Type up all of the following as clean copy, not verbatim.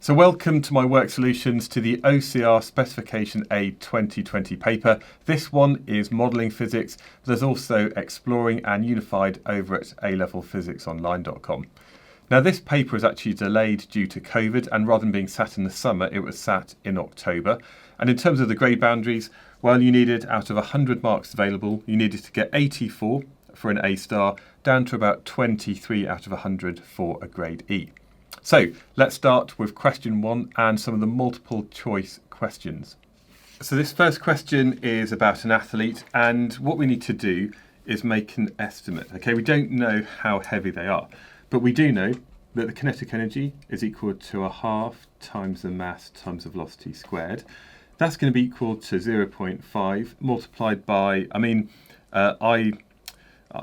So welcome to my work solutions to the OCR Specification A 2020 paper. This one is modelling physics, but there's also exploring and unified over at alevelphysicsonline.com. Now this paper is actually delayed due to COVID, and rather than being sat in the summer, it was sat in October. And in terms of the grade boundaries, well, you needed, out of 100 marks available, you needed to get 84 for an A star, down to about 23 out of 100 for a grade E. So let's start with question 1 and some of the multiple choice questions. So this first question is about an athlete, and what we need to do is make an estimate. Okay, we don't know how heavy they are, but we do know that the kinetic energy is equal to a half times the mass times the velocity squared. That's going to be equal to 0.5 multiplied by, I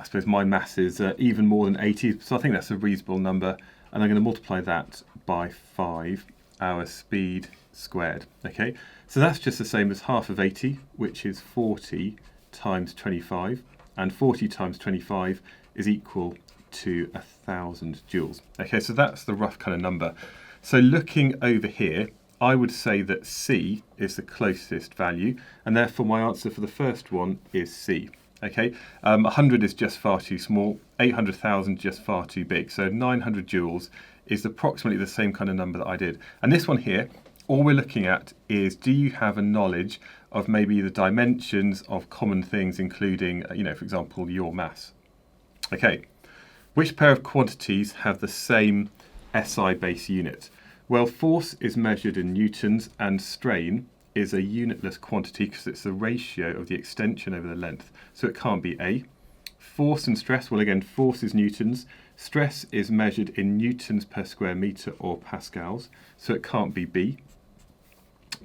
suppose my mass is even more than 80, so I think that's a reasonable number. And I'm going to multiply that by 5, our speed squared. Okay, so that's just the same as half of 80, which is 40 times 25, and 40 times 25 is equal to 1,000 joules. Okay, so that's the rough kind of number. So looking over here, I would say that C is the closest value, and therefore my answer for the first one is C. Okay, 100 is just far too small, 800,000 just far too big. So 900 joules is approximately the same kind of number that I did. And this one here, all we're looking at is, do you have a knowledge of maybe the dimensions of common things, including, for example, your mass? Okay, which pair of quantities have the same SI base unit? Well, force is measured in newtons, and strain is a unitless quantity because it's the ratio of the extension over the length. So it can't be A. Force and stress, well again, force is newtons. Stress is measured in newtons per square metre or pascals, so it can't be B.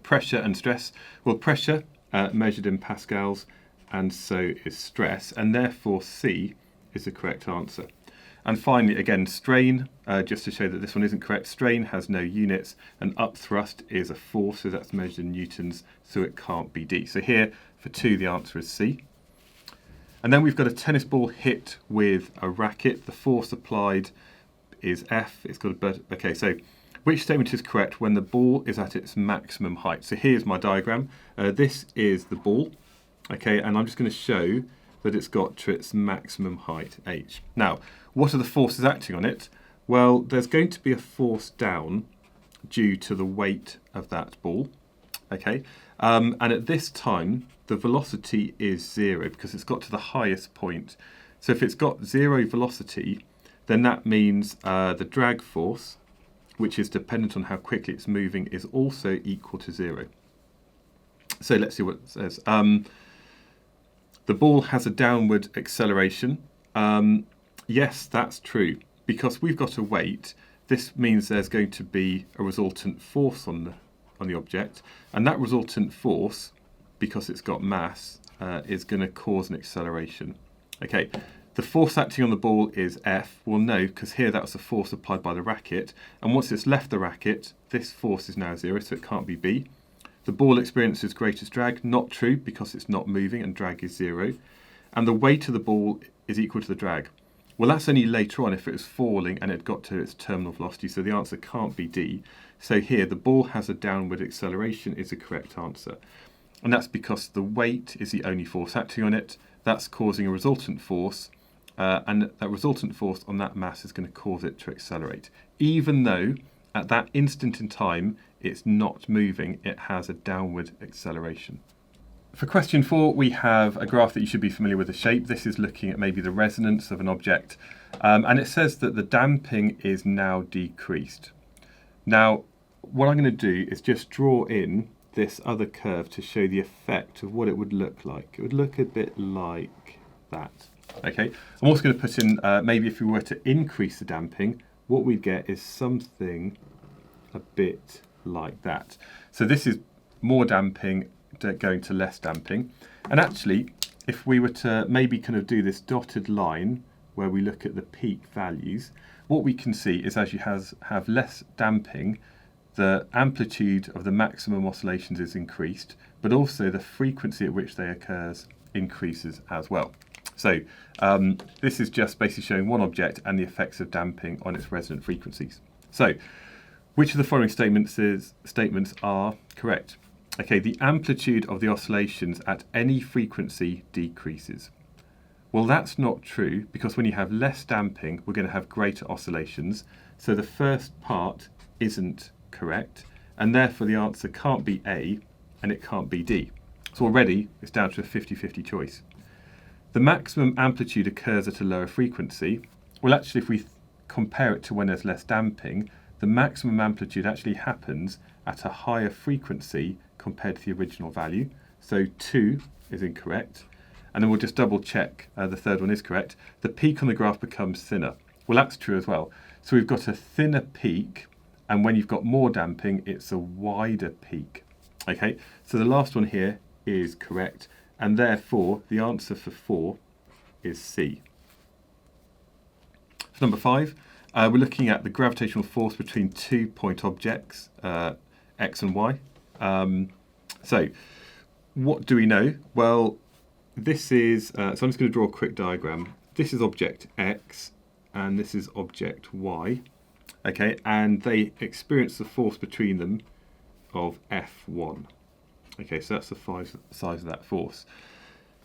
Pressure and stress, well pressure measured in pascals, and so is stress, and therefore C is the correct answer. And finally, again, strain, just to show that this one isn't correct, strain has no units, and upthrust is a force, so that's measured in newtons, so it can't be D. So here, for 2, the answer is C. And then we've got a tennis ball hit with a racket. The force applied is F. It's got a okay, so which statement is correct when the ball is at its maximum height? So here's my diagram. This is the ball, okay, and I'm just going to show that it's got to its maximum height, h. Now, what are the forces acting on it? Well, there's going to be a force down due to the weight of that ball, okay? And at this time, the velocity is 0 because it's got to the highest point. So if it's got 0 velocity, then that means the drag force, which is dependent on how quickly it's moving, is also equal to 0. So let's see what it says. The ball has a downward acceleration. Yes, that's true. Because we've got a weight, this means there's going to be a resultant force on the object. And that resultant force, because it's got mass, is going to cause an acceleration. Okay, the force acting on the ball is F. Well, no, because here that was the force applied by the racket. And once it's left the racket, this force is now 0, so it can't be B. The ball experiences greatest drag, not true because it's not moving and drag is 0. And the weight of the ball is equal to the drag. Well, that's only later on if it was falling and it got to its terminal velocity, so the answer can't be D. So here, the ball has a downward acceleration is the correct answer. And that's because the weight is the only force acting on it. That's causing a resultant force, and that resultant force on that mass is going to cause it to accelerate. Even though at that instant in time, it's not moving, it has a downward acceleration. For question 4, we have a graph that you should be familiar with the shape. This is looking at maybe the resonance of an object. And it says that the damping is now decreased. Now, what I'm going to do is just draw in this other curve to show the effect of what it would look like. It would look a bit like that. Okay, I'm also going to put in, maybe if we were to increase the damping, what we'd get is something a bit like that. So this is more damping going to less damping. And actually, if we were to maybe kind of do this dotted line where we look at the peak values, what we can see is as you have less damping, the amplitude of the maximum oscillations is increased, but also the frequency at which they occurs increases as well. So this is just basically showing one object and the effects of damping on its resonant frequencies. So Which of the following statements are correct? Okay, the amplitude of the oscillations at any frequency decreases. Well, that's not true, because when you have less damping, we're going to have greater oscillations. So the first part isn't correct, and therefore the answer can't be A and it can't be D. So already it's down to a 50-50 choice. The maximum amplitude occurs at a lower frequency. Well, actually, if we compare it to when there's less damping, the maximum amplitude actually happens at a higher frequency compared to the original value. So 2 is incorrect. And then we'll just double check the third one is correct. The peak on the graph becomes thinner. Well, that's true as well. So we've got a thinner peak, and when you've got more damping, it's a wider peak. Okay, so the last one here is correct, and therefore the answer for 4 is C. For number 5, we're looking at the gravitational force between 2 point objects, X and Y. So what do we know? Well, this is, so I'm just going to draw a quick diagram. This is object X and this is object Y. Okay, and they experience the force between them of F1. Okay, so that's the size of that force.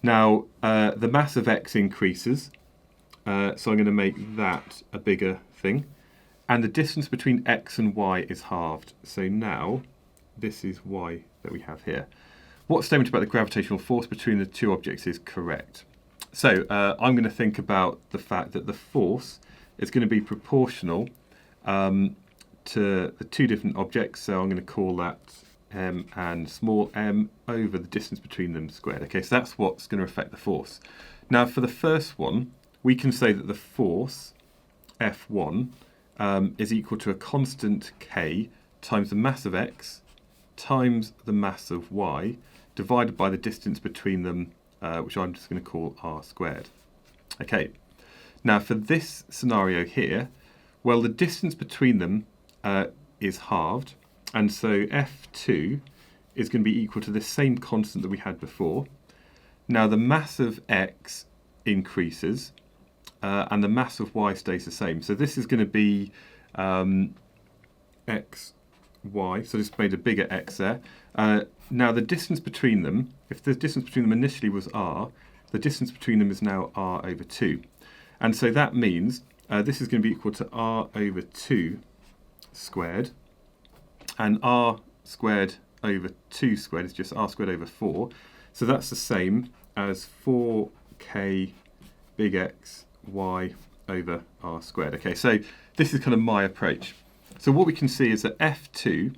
Now, the mass of X increases, so I'm going to make that a bigger thing. And the distance between X and Y is halved. So now, this is Y that we have here. What statement about the gravitational force between the two objects is correct? So I'm going to think about the fact that the force is going to be proportional to the two different objects. So I'm going to call that m and small m over the distance between them squared. Okay, so that's what's going to affect the force. Now for the first one, we can say that the force, F1, is equal to a constant k times the mass of x times the mass of y divided by the distance between them, which I'm just going to call r squared. Okay, now for this scenario here, well, the distance between them is halved, and so F2 is going to be equal to the same constant that we had before. Now the mass of x increases, and the mass of y stays the same. So this is going to be x, y, so this made a bigger x there. Now the distance between them, if the distance between them initially was r, the distance between them is now r over 2. And so that means this is going to be equal to r over 2 squared, and r squared over 2 squared is just r squared over 4. So that's the same as 4k big X y over r squared. Okay, so this is kind of my approach. So what we can see is that F2,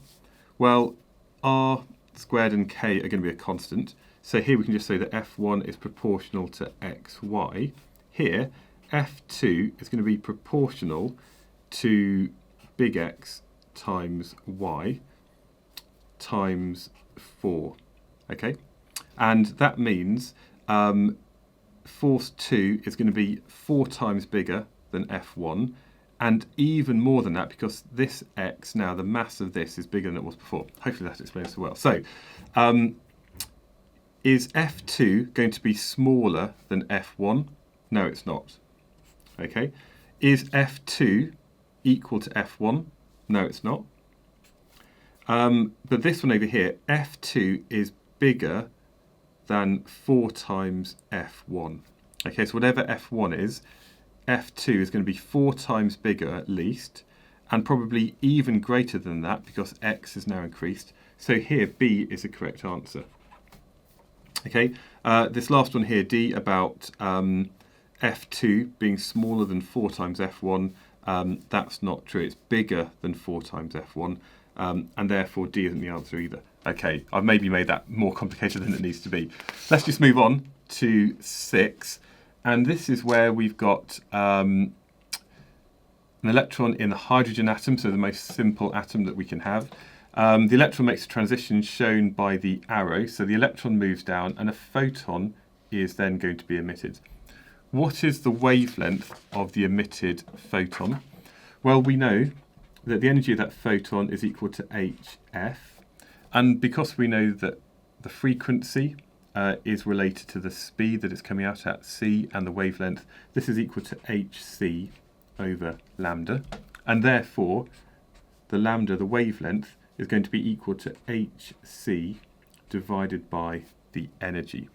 well, r squared and k are going to be a constant. So here we can just say that F1 is proportional to xy. Here, F2 is going to be proportional to big X times y times 4. Okay, and that means force 2 is going to be 4 times bigger than F1, and even more than that because this X now, the mass of this is bigger than it was before. Hopefully that explains it well. So is F2 going to be smaller than F1? No, it's not. Okay, is F2 equal to F1? No, it's not. But this one over here, F2 is bigger than 4 times F1. Okay, so whatever F1 is, F2 is going to be 4 times bigger at least, and probably even greater than that because X is now increased. So here, B is the correct answer. Okay, this last one here, D, about F2 being smaller than 4 times F1, that's not true. It's bigger than 4 times F1, and therefore D isn't the answer either. Okay, I've maybe made that more complicated than it needs to be. Let's just move on to 6, and this is where we've got an electron in the hydrogen atom, so the most simple atom that we can have. The electron makes a transition shown by the arrow, so the electron moves down and a photon is then going to be emitted. What is the wavelength of the emitted photon? Well, we know that the energy of that photon is equal to hf, and because we know that the frequency is related to the speed that it's coming out at, c, and the wavelength, this is equal to hc over lambda, and therefore the lambda, the wavelength, is going to be equal to hc divided by the energy.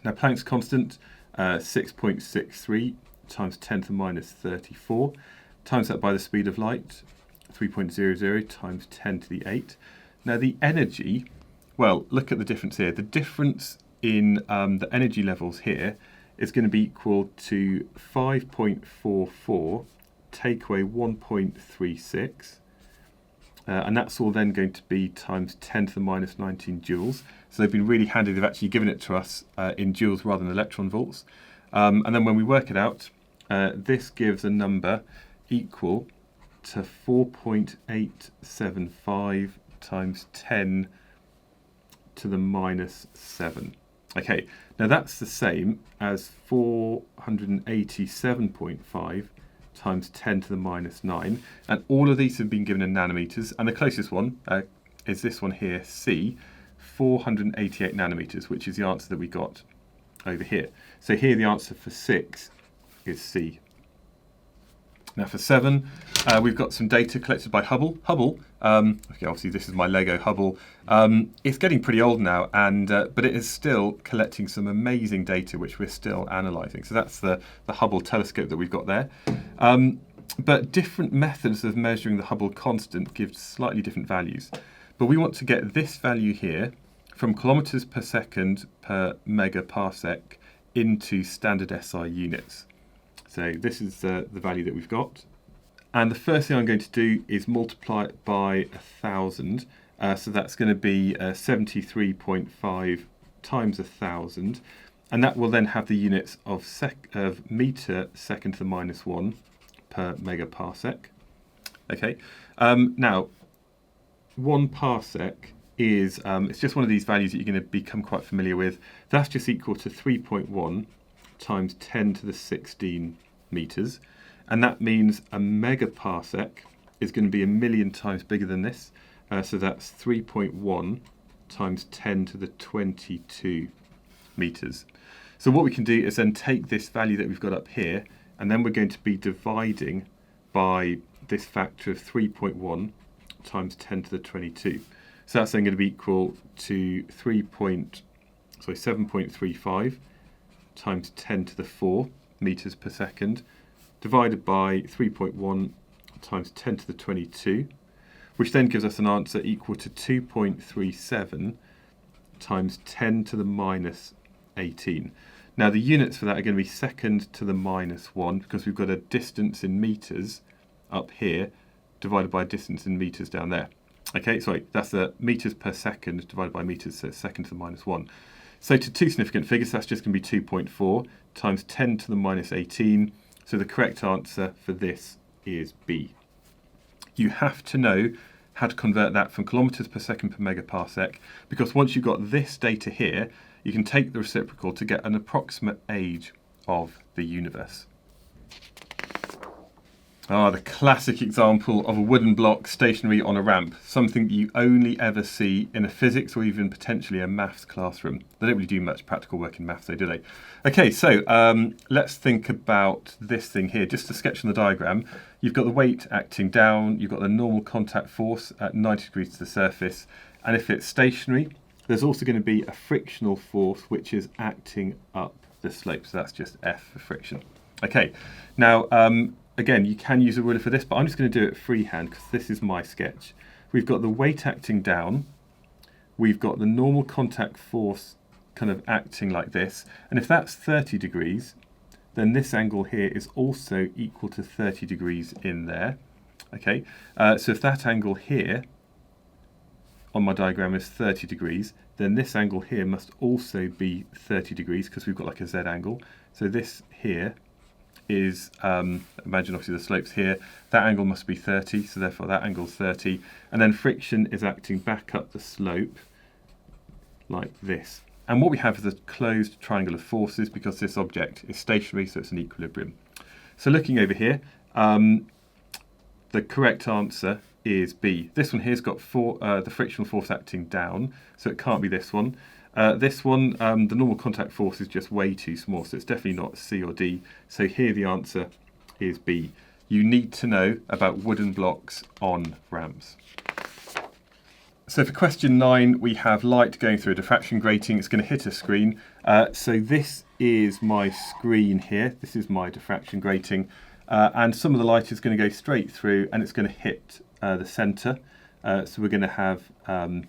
Now Planck's constant, 6.63 times 10 to the minus 34, times that by the speed of light, 3.00 times 10 to the 8. Now the energy, well, look at the difference here. The difference in the energy levels here is going to be equal to 5.44 take away 1.36, and that's all then going to be times 10 to the minus 19 joules. So they've been really handy. They've actually given it to us in joules rather than electron volts. And then when we work it out, this gives a number equal to 4.875 times 10 to the minus 7. Okay, now that's the same as 487.5 times 10 to the minus 9. And all of these have been given in nanometers. And the closest one is this one here, C, 488 nanometers, which is the answer that we got over here. So here the answer for 6 is C. Now for 7, we've got some data collected by Hubble. Hubble, okay, obviously this is my Lego Hubble. It's getting pretty old now, and but it is still collecting some amazing data which we're still analysing. So that's the Hubble telescope that we've got there. But different methods of measuring the Hubble constant give slightly different values. But we want to get this value here from kilometres per second per megaparsec into standard SI units. So this is the value that we've got. And the first thing I'm going to do is multiply it by 1,000. So that's going to be 73.5 times 1,000. And that will then have the units of metre second to the minus 1 per megaparsec. Okay. Now, 1 parsec is it's just one of these values that you're going to become quite familiar with. That's just equal to 3.1 times 10 to the 16 metres, and that means a megaparsec is going to be 1,000,000 times bigger than this, so that's 3.1 times 10 to the 22 metres. So what we can do is then take this value that we've got up here, and then we're going to be dividing by this factor of 3.1 times 10 to the 22. So that's then going to be equal to 7.35 times 10 to the 4 metres per second, divided by 3.1 times 10 to the 22, which then gives us an answer equal to 2.37 times 10 to the minus 18. Now the units for that are going to be second to the minus 1, because we've got a distance in metres up here divided by a distance in metres down there. Okay, sorry, that's the metres per second divided by metres, so second to the minus 1. So to two significant figures, that's just going to be 2.4 times 10 to the minus 18. So the correct answer for this is B. You have to know how to convert that from kilometres per second per megaparsec, because once you've got this data here, you can take the reciprocal to get an approximate age of the universe. The classic example of a wooden block stationary on a ramp, something that you only ever see in a physics or even potentially a maths classroom. They don't really do much practical work in maths, though, do they? Okay, so let's think about this thing here. Just to sketch on the diagram, you've got the weight acting down, you've got the normal contact force at 90 degrees to the surface, and if it's stationary, there's also going to be a frictional force which is acting up the slope, so that's just F for friction. Okay, now again, you can use a ruler for this, but I'm just going to do it freehand because this is my sketch. We've got the weight acting down, we've got the normal contact force kind of acting like this, and if that's 30 degrees, then this angle here is also equal to 30 degrees in there. Okay, so if that angle here on my diagram is 30 degrees, then this angle here must also be 30 degrees because we've got like a Z angle. So this here is, imagine obviously the slope's here, that angle must be 30, so therefore that angle's 30, and then friction is acting back up the slope like this. And what we have is a closed triangle of forces because this object is stationary, so it's an equilibrium. So looking over here, the correct answer is B. This one here's got the frictional force acting down, so it can't be this one. This one, the normal contact force is just way too small, so it's definitely not C or D. So here the answer is B. you need to know about wooden blocks on ramps. So for question 9, we have light going through a diffraction grating. It's going to hit a screen. So this is my screen here. This is my diffraction grating. And some of the light is going to go straight through and it's going to hit the centre. So we're going to have our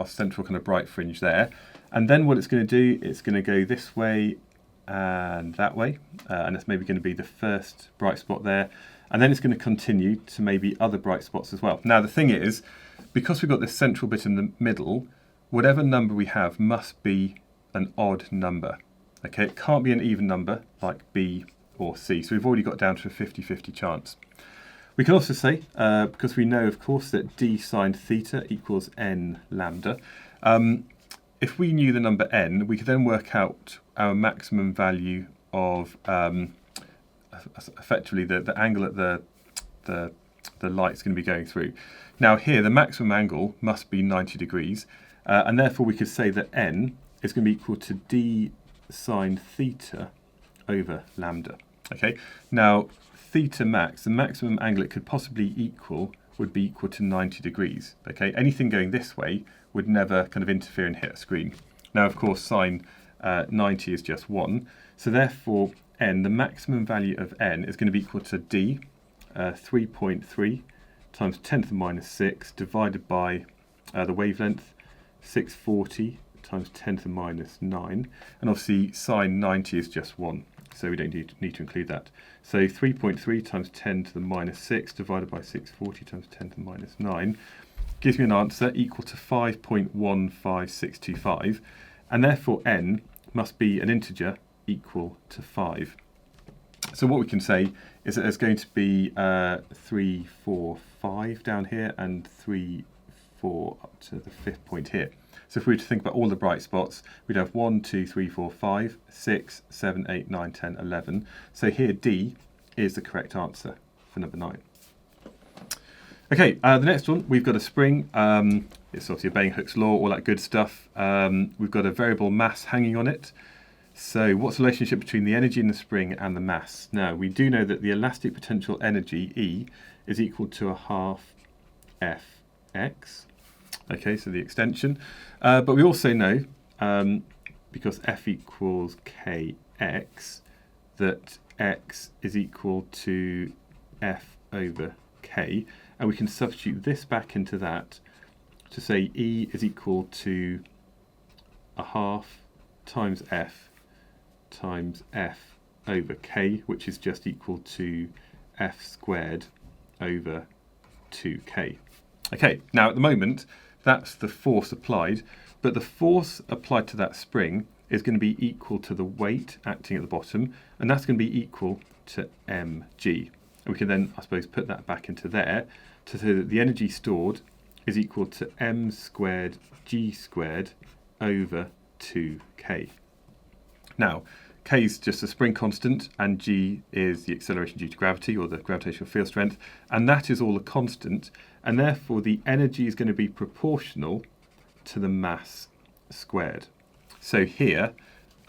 central kind of bright fringe there. And then what it's going to do, it's going to go this way and that way. And it's maybe going to be the first bright spot there. And then it's going to continue to maybe other bright spots as well. Now the thing is, because we've got this central bit in the middle, whatever number we have must be an odd number. Okay, it can't be an even number like B or C. So we've already got down to a 50-50 chance. We can also say, because we know of course that d sine theta equals n lambda, if we knew the number n, we could then work out our maximum value of effectively the angle at the light's going to be going through. Now here the maximum angle must be 90 degrees and therefore we could say that n is going to be equal to d sine theta over lambda. Okay, now theta max, the maximum angle it could possibly equal would be equal to 90 degrees. Okay, anything going this way would never kind of interfere and hit a screen. Now of course sine 90 is just 1, so therefore n, the maximum value of n is going to be equal to d 3.3 times 10 to the minus 6 divided by the wavelength 640 times 10 to the minus 9, and obviously sine 90 is just 1, so we don't need to include that. So 3.3 times 10 to the minus 6 divided by 640 times 10 to the minus 9 gives me an answer equal to 5.15625, and therefore n must be an integer equal to 5. So what we can say is that there's going to be 3, 4, 5 down here and 3, 4 up to the 5th point here. So if we were to think about all the bright spots, we'd have 1, 2, 3, 4, 5, 6, 7, 8, 9, 10, 11. So here D is the correct answer for number 9. Okay, the next one, we've got a spring. It's obviously obeying Hooke's law, all that good stuff. We've got a variable mass hanging on it. So what's the relationship between the energy in the spring and the mass? Now, we do know that the elastic potential energy, E, is equal to a half Fx. Okay, so the extension. But we also know, because F equals Kx, that X is equal to F over K. And we can substitute this back into that to say E is equal to a half times F times F over K, which is just equal to F squared over 2K. Okay, now at the moment, that's the force applied, but the force applied to that spring is going to be equal to the weight acting at the bottom, and that's going to be equal to mg. And we can then, I suppose, put that back into there to say that the energy stored is equal to m squared g squared over 2k. Now, k is just a spring constant, and g is the acceleration due to gravity, or the gravitational field strength, and that is all a constant, and therefore the energy is going to be proportional to the mass squared. So here,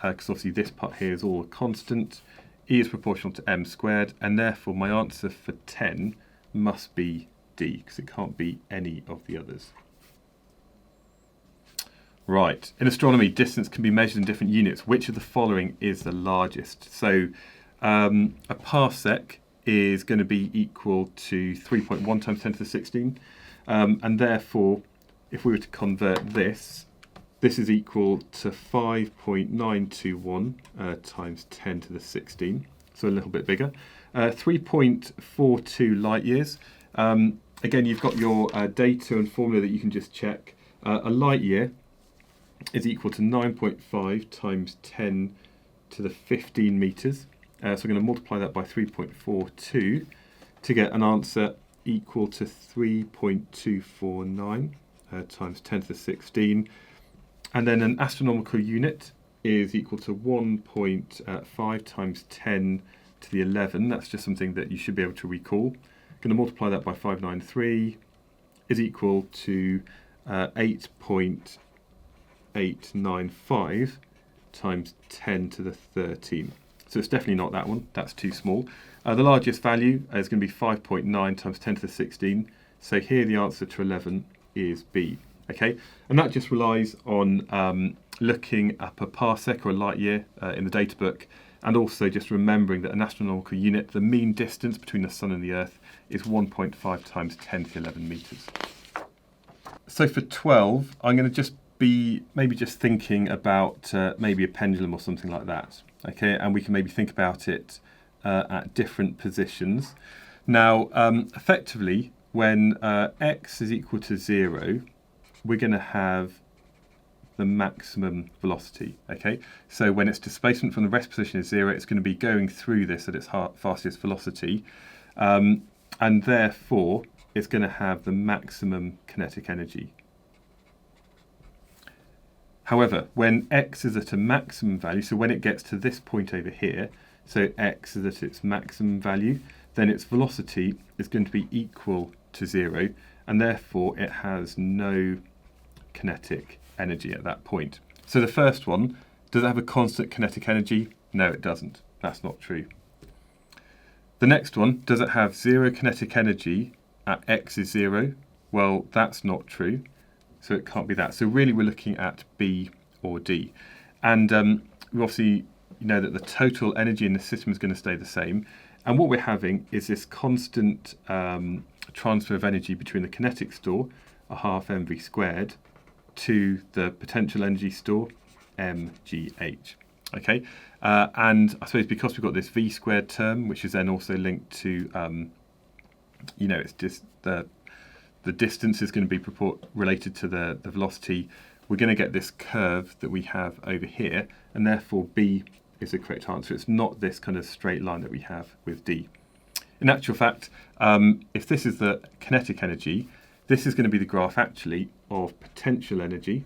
because obviously this part here is all a constant, E is proportional to m squared, and therefore my answer for 10 must be D, because it can't be any of the others. Right, in astronomy, distance can be measured in different units. Which of the following is the largest? So a parsec is going to be equal to 3.1 times 10 to the 16, and therefore, if we were to convert this, this is equal to 5.921 times 10 to the 16, so a little bit bigger. 3.42 light years. Again, you've got your data and formula that you can just check. A light year is equal to 9.5 times 10 to the 15 metres. So we're going to multiply that by 3.42 to get an answer equal to 3.249 times 10 to the 16. And then an astronomical unit is equal to 1.5 times 10 to the 11. That's just something that you should be able to recall. Going to multiply that by 593 is equal to 8.895 times 10 to the 13. So it's definitely not that one, that's too small. The largest value is going to be 5.9 times 10 to the 16. So here the answer to 11 is B. Okay, and that just relies on looking up a parsec or a light year in the data book, and also just remembering that a astronomical unit, the mean distance between the Sun and the Earth, is 1.5 times 10 to the 11 metres. So for 12, I'm going to just be maybe just thinking about maybe a pendulum or something like that. Okay, and we can maybe think about it at different positions. Now, effectively, when x is equal to 0, we're going to have the maximum velocity. Okay, so when its displacement from the rest position is 0, it's going to be going through this at its fastest velocity, and therefore it's going to have the maximum kinetic energy. However, when x is at a maximum value, so when it gets to this point over here, so x is at its maximum value, then its velocity is going to be equal to 0, and therefore it has no kinetic energy at that point. So the first one, does it have a constant kinetic energy? No, it doesn't. That's not true. The next one, does it have 0 kinetic energy at x is 0? Well, that's not true. So it can't be that. So really we're looking at B or D. And we obviously know that the total energy in the system is going to stay the same. And what we're having is this constant transfer of energy between the kinetic store, a half mv squared, to the potential energy store, mgh. Okay, and I suppose because we've got this v squared term, which is then also linked to, it's just the distance is going to be related to the velocity, we're going to get this curve that we have over here, and therefore B is the correct answer. It's not this kind of straight line that we have with D. In actual fact, if this is the kinetic energy, this is going to be the graph actually of potential energy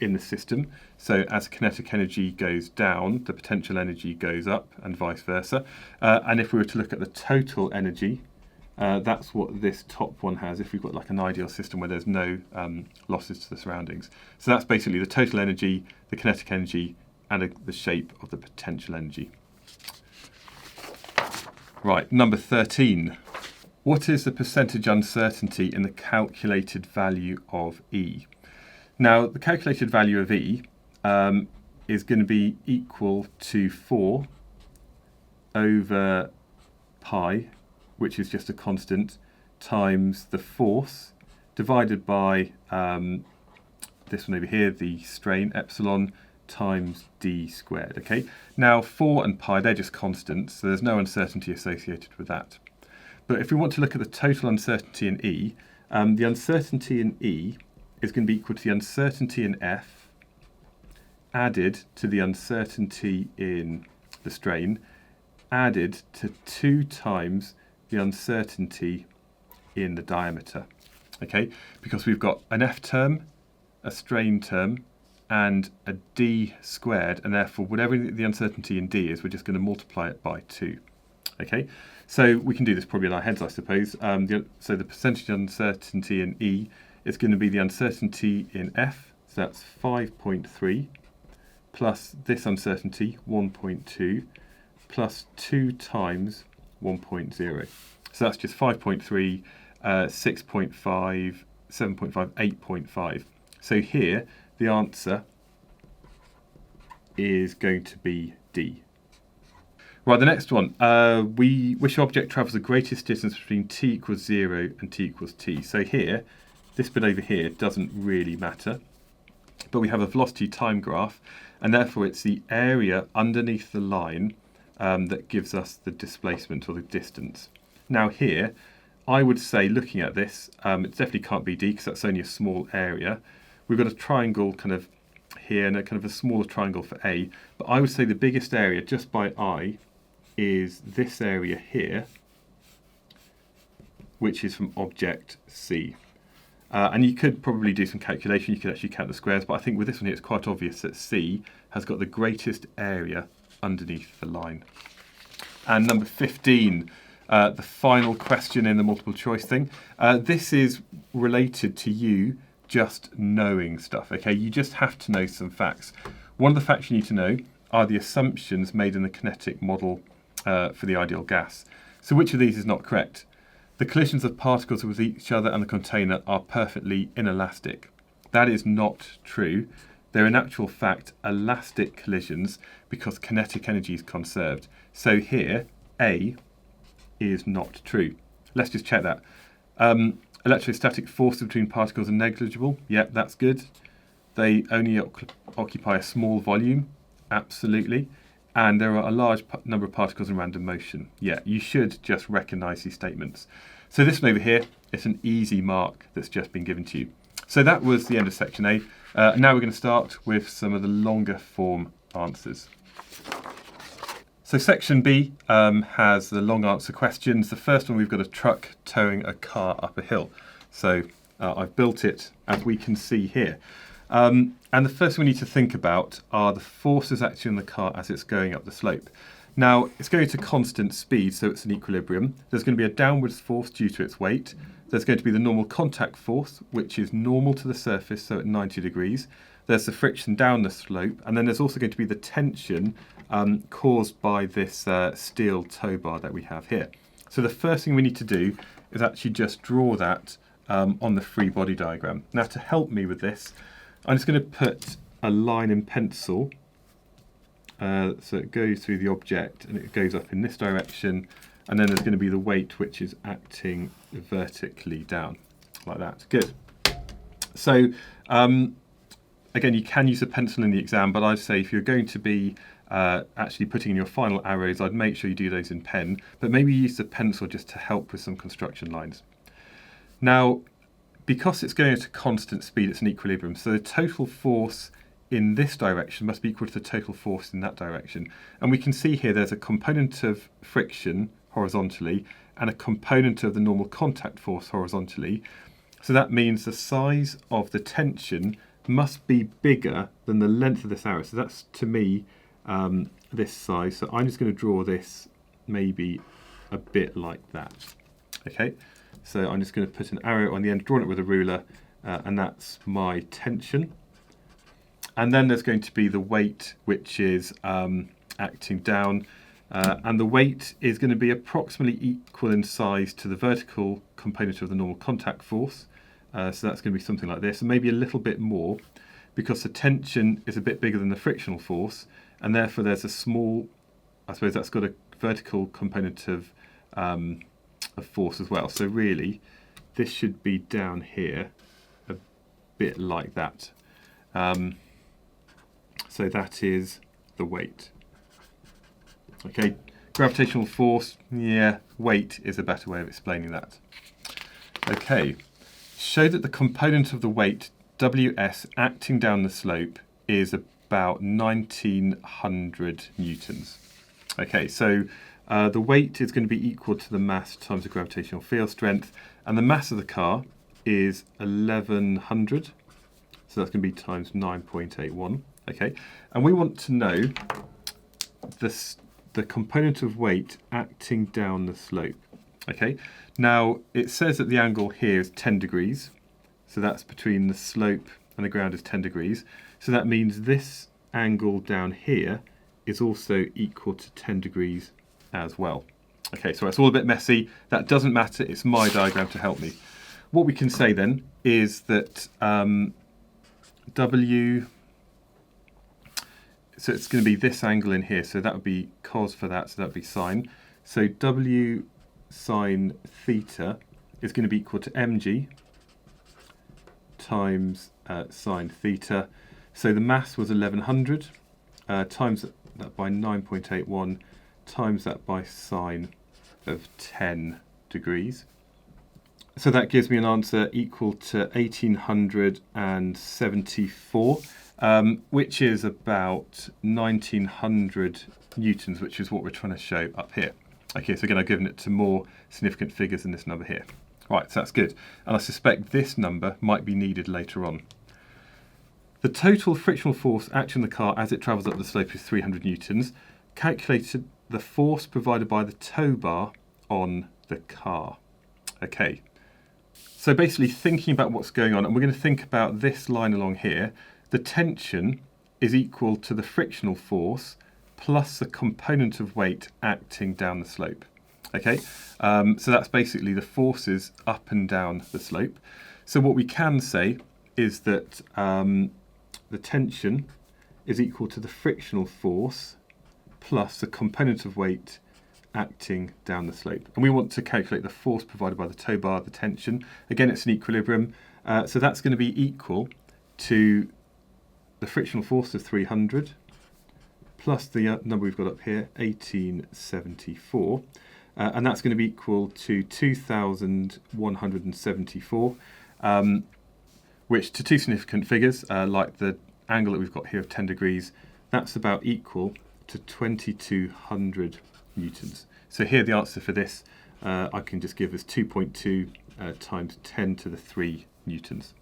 in the system. So as kinetic energy goes down, the potential energy goes up, and vice versa. And if we were to look at the total energy, that's what this top one has, if we've got like an ideal system where there's no losses to the surroundings. So that's basically the total energy, the kinetic energy, and the shape of the potential energy. Right, number 13. What is the percentage uncertainty in the calculated value of E? Now, the calculated value of E is going to be equal to 4 over pi, which is just a constant, times the force, divided by this one over here, the strain, epsilon, times d squared. Okay. Now, 4 and pi, they're just constants, so there's no uncertainty associated with that. But if we want to look at the total uncertainty in E, the uncertainty in E is going to be equal to the uncertainty in F added to the uncertainty in the strain added to 2 times the uncertainty in the diameter. Okay, because we've got an F term, a strain term, and a d squared, and therefore whatever the uncertainty in d is, we're just going to multiply it by 2. Okay, so we can do this probably in our heads, I suppose. So the percentage uncertainty in E is going to be the uncertainty in F, so that's 5.3, plus this uncertainty, 1.2, plus 2 times 1.0. So that's just 5.3, 6.5, 7.5, 8.5. So here, the answer is going to be D. Right, the next one. Which object travels the greatest distance between t equals 0 and t equals t? So here, this bit over here doesn't really matter, but we have a velocity time graph, and therefore it's the area underneath the line that gives us the displacement or the distance. Now here, I would say, looking at this, it definitely can't be D because that's only a small area. We've got a triangle kind of here and a kind of a smaller triangle for A, but I would say the biggest area just by eye is this area here, which is from object C. And you could probably do some calculation, you could actually count the squares, but I think with this one here it's quite obvious that C has got the greatest area underneath the line. And number 15, the final question in the multiple choice thing. This is related to you just knowing stuff, okay? You just have to know some facts. One of the facts you need to know are the assumptions made in the kinetic model for the ideal gas. So which of these is not correct? The collisions of particles with each other and the container are perfectly inelastic. That is not true. They're in actual fact elastic collisions because kinetic energy is conserved. So here, A is not true. Let's just check that. Electrostatic force between particles are negligible. Yep, that's good. They only occupy a small volume. Absolutely. And there are a large number of particles in random motion. Yeah, you should just recognise these statements. So this one over here, it's an easy mark that's just been given to you. So that was the end of section A. Now we're going to start with some of the longer form answers. So section B has the long answer questions. The first one, we've got a truck towing a car up a hill. So I've built it as we can see here. And the first thing we need to think about are the forces actually on the car as it's going up the slope. Now, it's going to constant speed, so it's an equilibrium. There's going to be a downwards force due to its weight. There's going to be the normal contact force, which is normal to the surface, so at 90 degrees. There's the friction down the slope, and then there's also going to be the tension caused by this steel tow bar that we have here. So the first thing we need to do is actually just draw that on the free body diagram. Now, to help me with this, I'm just going to put a line in pencil. So it goes through the object and it goes up in this direction, and then there's going to be the weight which is acting vertically down, like that. Good. So again, you can use a pencil in the exam, but I'd say if you're going to be actually putting in your final arrows, I'd make sure you do those in pen, but maybe use the pencil just to help with some construction lines. Now, because it's going at a constant speed, it's an equilibrium, so the total force in this direction must be equal to the total force in that direction. And we can see here there's a component of friction horizontally and a component of the normal contact force horizontally. So that means the size of the tension must be bigger than the length of this arrow. So that's, to me, this size. So I'm just going to draw this maybe a bit like that. Okay, so I'm just going to put an arrow on the end, drawing it with a ruler, and that's my tension. And then there's going to be the weight, which is acting down. And the weight is going to be approximately equal in size to the vertical component of the normal contact force. So that's going to be something like this, and maybe a little bit more, because the tension is a bit bigger than the frictional force, and therefore there's a small, I suppose that's got a vertical component of force as well. So really, this should be down here, a bit like that. So that is the weight. Okay, gravitational force, yeah, weight is a better way of explaining that. Okay, show that the component of the weight, WS, acting down the slope is about 1900 newtons. Okay, so the weight is going to be equal to the mass times the gravitational field strength, and the mass of the car is 1100, so that's going to be times 9.81. Okay, and we want to know the component of weight acting down the slope. Okay, now it says that the angle here is 10 degrees, so that's between the slope and the ground is 10 degrees. So that means this angle down here is also equal to 10 degrees as well. Okay, so it's all a bit messy. That doesn't matter, it's my diagram to help me. What we can say then is that W, so it's going to be this angle in here, so that would be cos for that, so that would be sine. So W sine theta is going to be equal to mg times sine theta. So the mass was 1100, times that by 9.81, times that by sine of 10 degrees. So that gives me an answer equal to 1874. Which is about 1900 newtons, which is what we're trying to show up here. Okay, so again, I've given it to more significant figures than this number here. Right, so that's good. And I suspect this number might be needed later on. The total frictional force acting on the car as it travels up the slope is 300 newtons. Calculated the force provided by the tow bar on the car. Okay, so basically thinking about what's going on, and we're going to think about this line along here. The tension is equal to the frictional force plus the component of weight acting down the slope. Okay, so that's basically the forces up and down the slope. So what we can say is that the tension is equal to the frictional force plus the component of weight acting down the slope. And we want to calculate the force provided by the tow bar, the tension. Again, it's an equilibrium. So that's going to be equal to the frictional force of 300 plus the number we've got up here, 1874. And that's going to be equal to 2,174, which to two significant figures, like the angle that we've got here of 10 degrees, that's about equal to 2,200 newtons. So here the answer for this I can just give as 2.2 times 10 to the 3 newtons.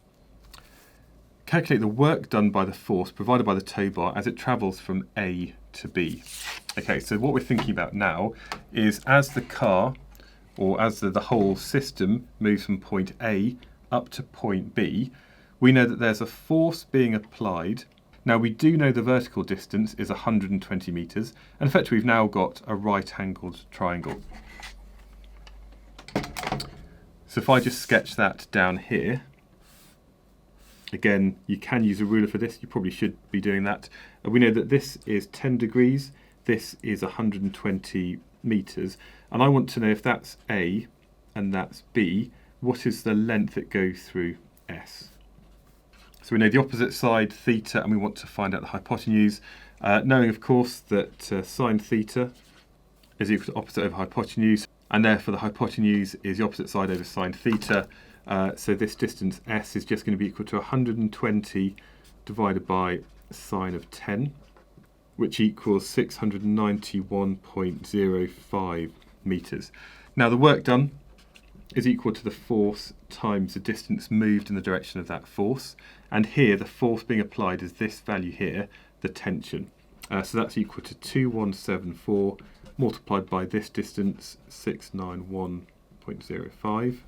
Calculate the work done by the force provided by the tow bar as it travels from A to B. Okay, so what we're thinking about now is as the car, or as the whole system moves from point A up to point B, we know that there's a force being applied. Now we do know the vertical distance is 120 metres, and effectively we've now got a right-angled triangle. So if I just sketch that down here, again, you can use a ruler for this, you probably should be doing that. We know that this is 10 degrees, this is 120 metres, and I want to know if that's A and that's B, what is the length that goes through S? So we know the opposite side, theta, and we want to find out the hypotenuse, knowing of course that sine theta is equal to opposite over hypotenuse, and therefore the hypotenuse is the opposite side over sine theta. So this distance S is just going to be equal to 120 divided by sine of 10, which equals 691.05 metres. Now the work done is equal to the force times the distance moved in the direction of that force, and here the force being applied is this value here, the tension. So that's equal to 2174 multiplied by this distance, 691.05,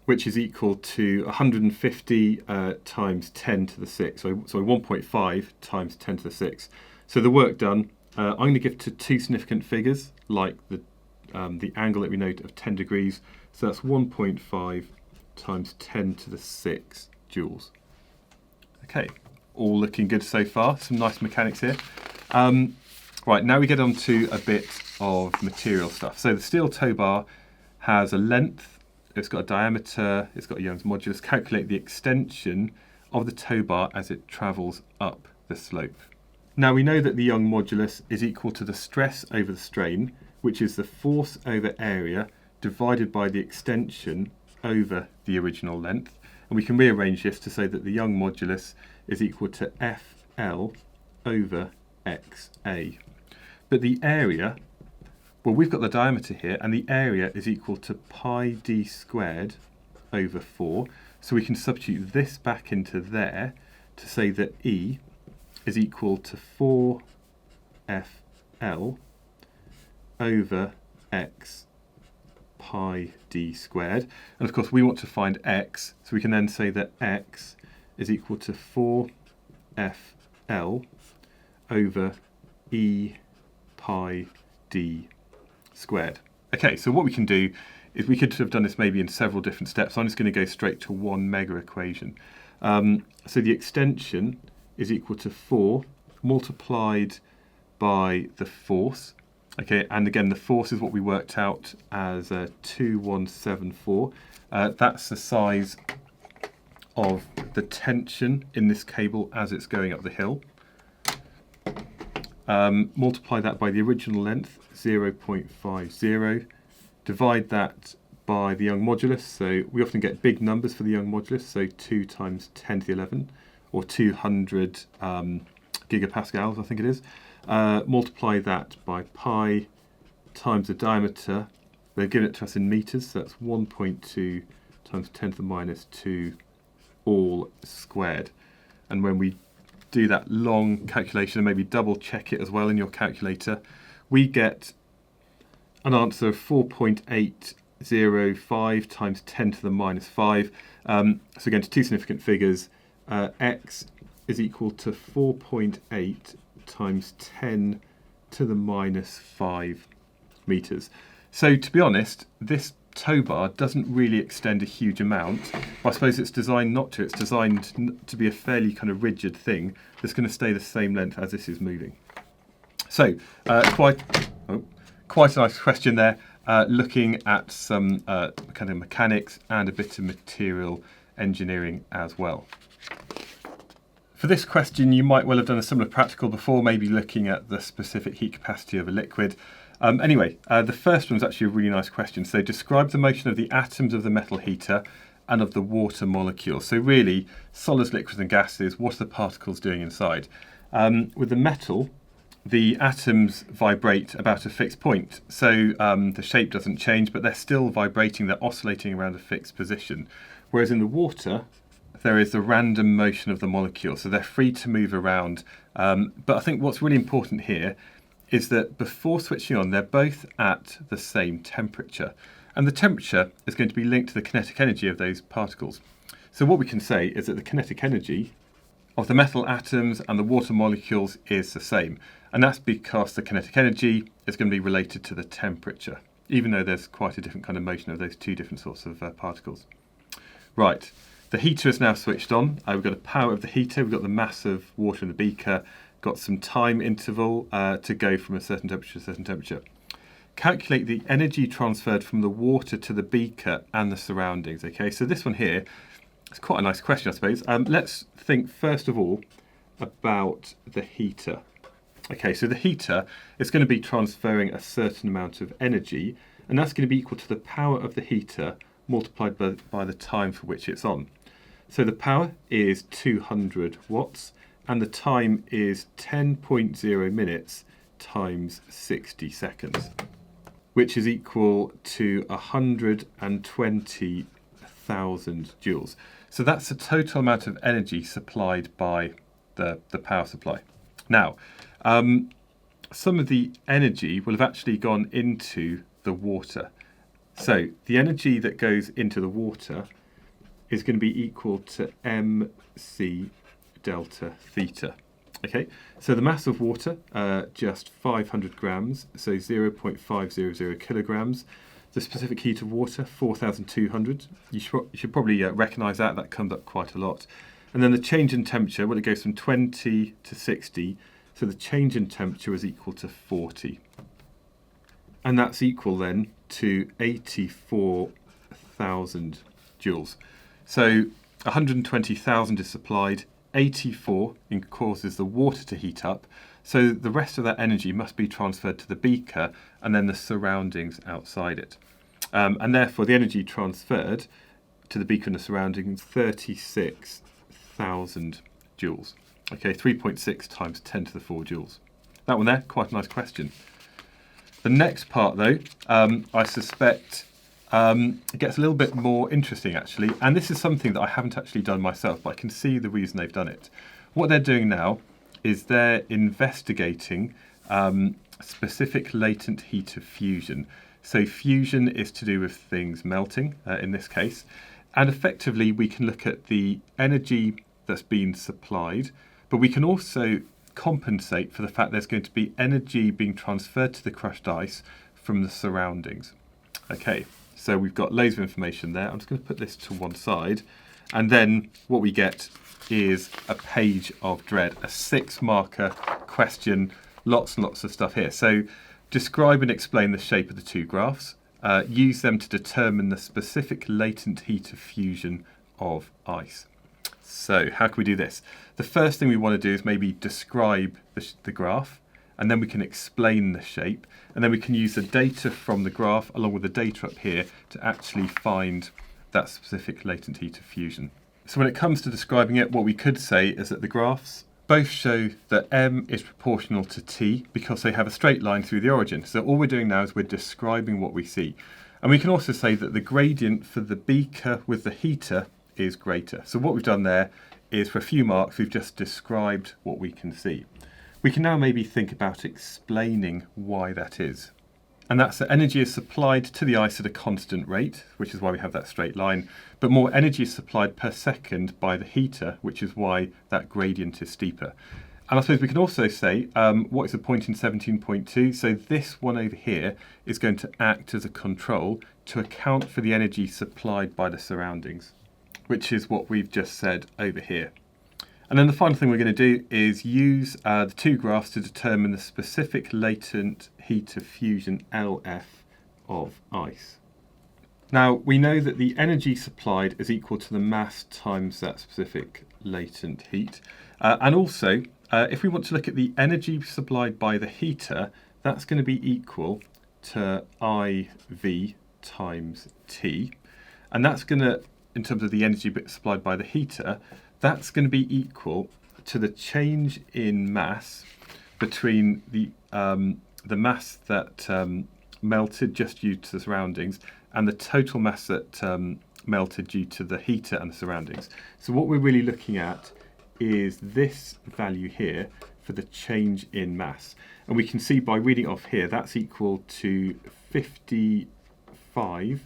which is equal to 150 times 10 to the 6, so 1.5 times 10 to the 6. So the work done, I'm going to give to two significant figures, like the angle that we know of 10 degrees, so that's 1.5 times 10 to the 6 joules. Okay, all looking good so far, some nice mechanics here. Right, now we get on to a bit of material stuff. So the steel tow bar has a length, it's got a diameter, it's got a Young's modulus. Calculate the extension of the tow bar as it travels up the slope. Now we know that the Young modulus is equal to the stress over the strain, which is the force over area divided by the extension over the original length. And we can rearrange this to say that the Young modulus is equal to FL over XA. But the area, well, we've got the diameter here, and the area is equal to pi d squared over 4. So we can substitute this back into there to say that E is equal to 4FL over X pi d squared. And of course we want to find X, so we can then say that X is equal to 4FL over E pi d squared. Okay, so what we can do is we could have done this maybe in several different steps. I'm just going to go straight to one mega equation. So the extension is equal to 4 multiplied by the force. Okay, and again the force is what we worked out as 2174. That's the size of the tension in this cable as it's going up the hill. Multiply that by the original length, 0.50. Divide that by the Young modulus. So we often get big numbers for the Young modulus, so 2 times 10 to the 11, or 200 gigapascals, I think it is. Multiply that by pi times the diameter. They've given it to us in meters, so that's 1.2 times 10 to the minus 2 all squared. And when we do that long calculation, and maybe double check it as well in your calculator, we get an answer of 4.805 times 10 to the minus 5. So again, to two significant figures, X is equal to 4.8 times 10 to the minus 5 metres. So to be honest, this tow bar doesn't really extend a huge amount. I suppose it's designed not to. It's designed to be a fairly kind of rigid thing that's going to stay the same length as this is moving. So quite a nice question there, looking at some kind of mechanics and a bit of material engineering as well. For this question, you might well have done a similar practical before, maybe looking at the specific heat capacity of a liquid. Anyway, the first one's actually a really nice question. So describe the motion of the atoms of the metal heater and of the water molecule. So really, solids, liquids and gases, what are the particles doing inside? With the metal, the atoms vibrate about a fixed point. So the shape doesn't change, but they're still vibrating, they're oscillating around a fixed position. Whereas in the water, there is the random motion of the molecule, so they're free to move around. But I think what's really important here is that before switching on, they're both at the same temperature. And the temperature is going to be linked to the kinetic energy of those particles. So what we can say is that the kinetic energy of the metal atoms and the water molecules is the same. And that's because the kinetic energy is going to be related to the temperature, even though there's quite a different kind of motion of those two different sorts of particles. Right, the heater is now switched on. We've got a power of the heater, we've got the mass of water in the beaker, got some time interval to go from a certain temperature to a certain temperature. Calculate the energy transferred from the water to the beaker and the surroundings. Okay, so this one here, it's quite a nice question, I suppose. Let's think first of all about the heater. Okay, so the heater is going to be transferring a certain amount of energy, and that's going to be equal to the power of the heater multiplied by the time for which it's on. So the power is 200 watts, and the time is 10.0 minutes times 60 seconds, which is equal to 120,000 joules. So that's the total amount of energy supplied by the power supply. Now, some of the energy will have actually gone into the water. So the energy that goes into the water is going to be equal to mc delta theta. Okay, so the mass of water, just 500 grams, so 0.500 kilograms. The specific heat of water, 4,200. You should probably recognise that. That comes up quite a lot. And then the change in temperature, well, it goes from 20 to 60. So the change in temperature is equal to 40. And that's equal then to 84,000 joules. So 120,000 is supplied. 84 causes the water to heat up, so the rest of that energy must be transferred to the beaker and then the surroundings outside it. And therefore the energy transferred to the beaker and the surroundings, 36,000 joules. Okay, 3.6 times 10 to the 4 joules. That one there, quite a nice question. The next part though, I suspect it gets a little bit more interesting actually, and this is something that I haven't actually done myself, but I can see the reason they've done it. What they're doing now is they're investigating specific latent heat of fusion. So fusion is to do with things melting in this case, and effectively we can look at the energy that's been supplied, but we can also compensate for the fact there's going to be energy being transferred to the crushed ice from the surroundings. Okay. So we've got loads of information there. I'm just going to put this to one side. And then what we get is a page of dread, a 6-marker question, lots and lots of stuff here. So describe and explain the shape of the two graphs. Use them to determine the specific latent heat of fusion of ice. So how can we do this? The first thing we want to do is maybe describe the graph, and then we can explain the shape, and then we can use the data from the graph along with the data up here to actually find that specific latent heat of fusion. So when it comes to describing it, what we could say is that the graphs both show that m is proportional to t because they have a straight line through the origin. So all we're doing now is we're describing what we see. And we can also say that the gradient for the beaker with the heater is greater. So what we've done there is, for a few marks, we've just described what we can see. We can now maybe think about explaining why that is. And that's that energy is supplied to the ice at a constant rate, which is why we have that straight line, but more energy is supplied per second by the heater, which is why that gradient is steeper. And I suppose we can also say, what is the point in 17.2? So this one over here is going to act as a control to account for the energy supplied by the surroundings, which is what we've just said over here. And then the final thing we're going to do is use the two graphs to determine the specific latent heat of fusion LF of ice. Now, we know that the energy supplied is equal to the mass times that specific latent heat. And also, if we want to look at the energy supplied by the heater, that's going to be equal to IV times T. And that's going to, in terms of the energy supplied by the heater, that's going to be equal to the change in mass between the mass that melted just due to the surroundings and the total mass that melted due to the heater and the surroundings. So what we're really looking at is this value here for the change in mass. And we can see by reading off here, that's equal to 55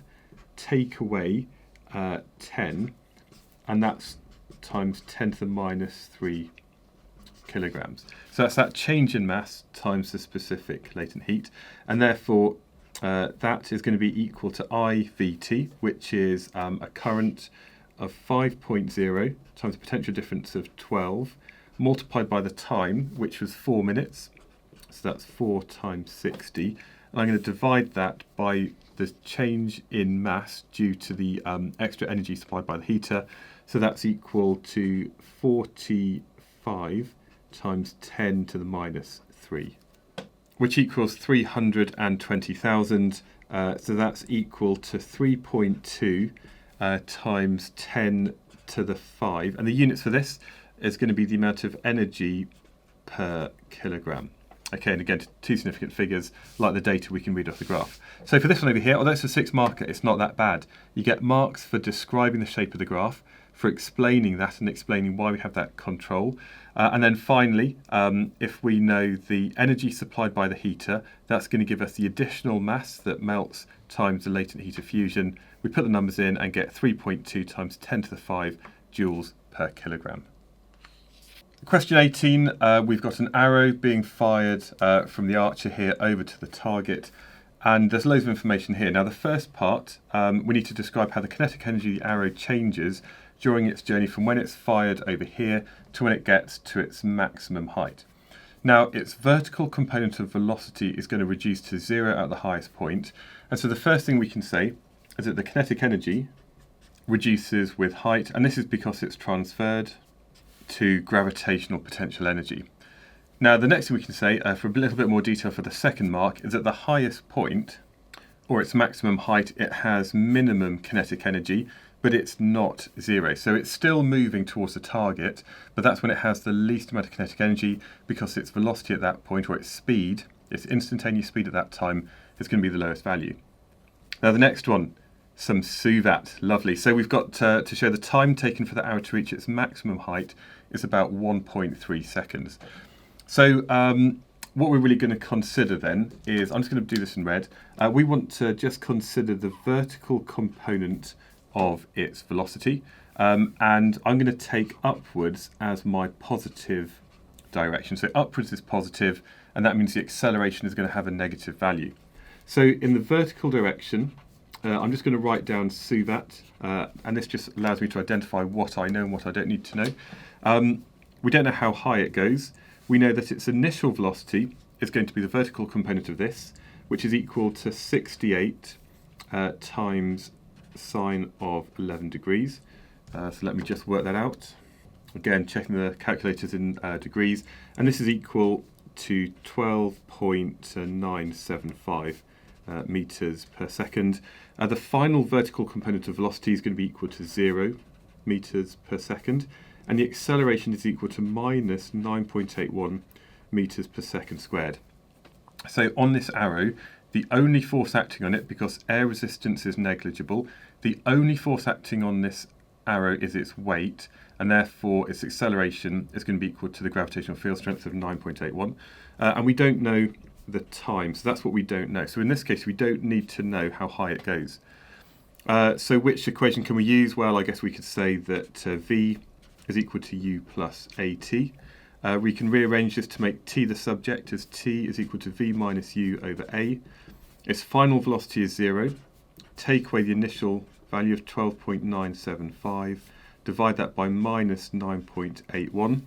take away 10, and that's times 10 to the minus 3 kilograms. So that's that change in mass times the specific latent heat, and therefore that is going to be equal to IVT, which is a current of 5.0 times the potential difference of 12, multiplied by the time, which was 4 minutes. So that's 4 times 60. And I'm going to divide that by the change in mass due to the extra energy supplied by the heater. So that's equal to 45 times 10 to the minus 3, which equals 320,000. So that's equal to 3.2 times 10 to the 5. And the units for this is going to be the amount of energy per kilogram. Okay, and again, two significant figures like the data we can read off the graph. So for this one over here, although it's a 6 marker, it's not that bad. You get marks for describing the shape of the graph, for explaining that and explaining why we have that control. And then finally, if we know the energy supplied by the heater, that's going to give us the additional mass that melts times the latent heat of fusion. We put the numbers in and get 3.2 times 10 to the 5 joules per kilogram. Question 18, we've got an arrow being fired from the archer here over to the target, and there's loads of information here. Now the first part, we need to describe how the kinetic energy of the arrow changes during its journey from when it's fired over here to when it gets to its maximum height. Now its vertical component of velocity is going to reduce to 0 at the highest point, and so the first thing we can say is that the kinetic energy reduces with height, and this is because it's transferred to gravitational potential energy. Now the next thing we can say, for a little bit more detail for the second mark, is at the highest point, or its maximum height, it has minimum kinetic energy, but it's not 0. So it's still moving towards the target, but that's when it has the least amount of kinetic energy, because its velocity at that point, or its speed, its instantaneous speed at that time, is going to be the lowest value. Now the next one, some suvat, lovely. So we've got to show the time taken for the arrow to reach its maximum height is about 1.3 seconds. So what we're really going to consider then is, I'm just going to do this in red, we want to just consider the vertical component of its velocity, and I'm going to take upwards as my positive direction. So upwards is positive, and that means the acceleration is going to have a negative value. So in the vertical direction, I'm just going to write down suvat, and this just allows me to identify what I know and what I don't need to know. We don't know how high it goes. We know that its initial velocity is going to be the vertical component of this, which is equal to 68 times sine of 11 degrees. So let me just work that out. Again, checking the calculators in degrees, and this is equal to 12.975 meters per second. The final vertical component of velocity is going to be equal to 0 meters per second, and the acceleration is equal to minus 9.81 meters per second squared. So on this arrow, the only force acting on it, because air resistance is negligible, the only force acting on this arrow is its weight, and therefore its acceleration is going to be equal to the gravitational field strength of 9.81. And we don't know the time, so that's what we don't know. So in this case, we don't need to know how high it goes. So which equation can we use? Well, I guess we could say that V is equal to U plus AT. We can rearrange this to make t the subject as t is equal to v minus u over a. Its final velocity is 0. Take away the initial value of 12.975, divide that by minus 9.81,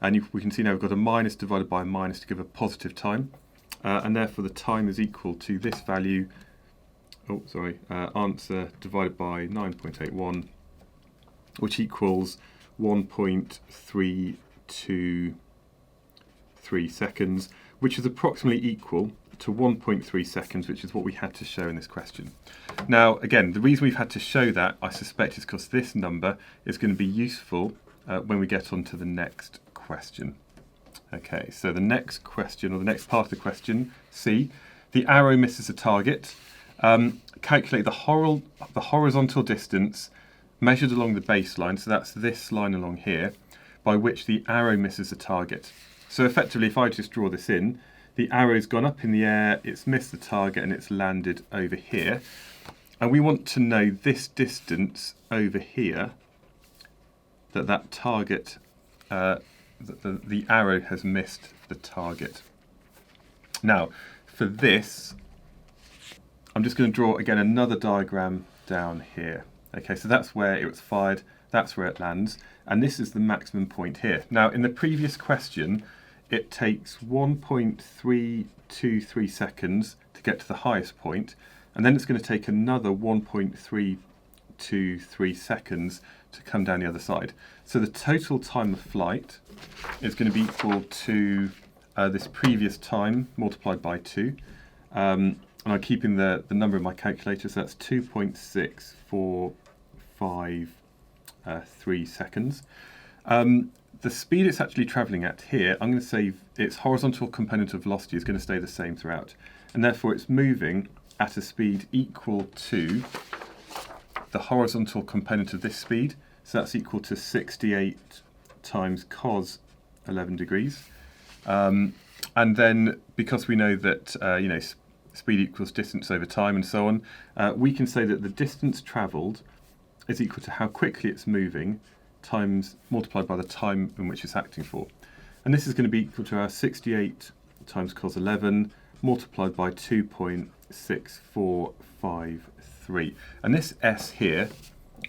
and we can see now we've got a minus divided by a minus to give a positive time, and therefore the time is equal to this value, answer divided by 9.81, which equals 1.323 seconds, which is approximately equal to 1.3 seconds, which is what we had to show in this question. Now, again, the reason we've had to show that, I suspect, is because this number is going to be useful when we get on to the next question. Okay, so the next question, or the next part of the question, C, the arrow misses a target. Calculate the horizontal distance measured along the baseline, so that's this line along here, by which the arrow misses the target. So effectively, if I just draw this in, the arrow's gone up in the air, it's missed the target, and it's landed over here. And we want to know this distance over here, that target, that the arrow has missed the target. Now, for this, I'm just going to draw, again, another diagram down here. Okay, so that's where it was fired, that's where it lands, and this is the maximum point here. Now, in the previous question, it takes 1.323 seconds to get to the highest point, and then it's going to take another 1.323 seconds to come down the other side. So the total time of flight is going to be equal to this previous time multiplied by 2. And I'm keeping the number in my calculator, so that's 2.6453 seconds. The speed it's actually travelling at here, I'm going to say its horizontal component of velocity is going to stay the same throughout. And therefore it's moving at a speed equal to the horizontal component of this speed. So that's equal to 68 times cos 11 degrees. And then because we know that speed equals distance over time and so on, we can say that the distance travelled is equal to how quickly it's moving times multiplied by the time in which it's acting for. And this is going to be equal to our 68 times cos 11 multiplied by 2.6453. And this S here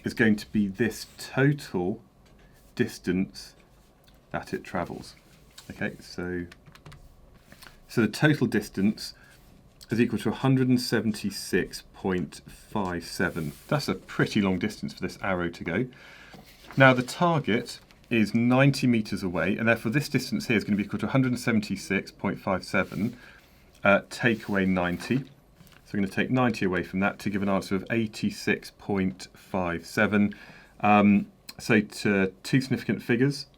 is going to be this total distance that it travels. Okay, so the total distance is equal to 176.57. That's a pretty long distance for this arrow to go. Now the target is 90 metres away, and therefore this distance here is going to be equal to 176.57, take away 90. So we're going to take 90 away from that to give an answer of 86.57. So to two significant figures,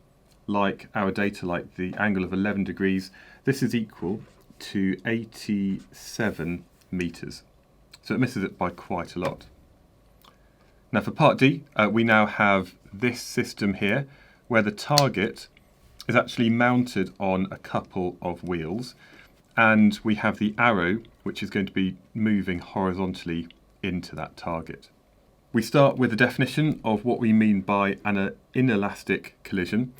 like our data, like the angle of 11 degrees, this is equal to 87 metres. So it misses it by quite a lot. Now for part D, we now have this system here, where the target is actually mounted on a couple of wheels, and we have the arrow, which is going to be moving horizontally into that target. We start with a definition of what we mean by an inelastic collision.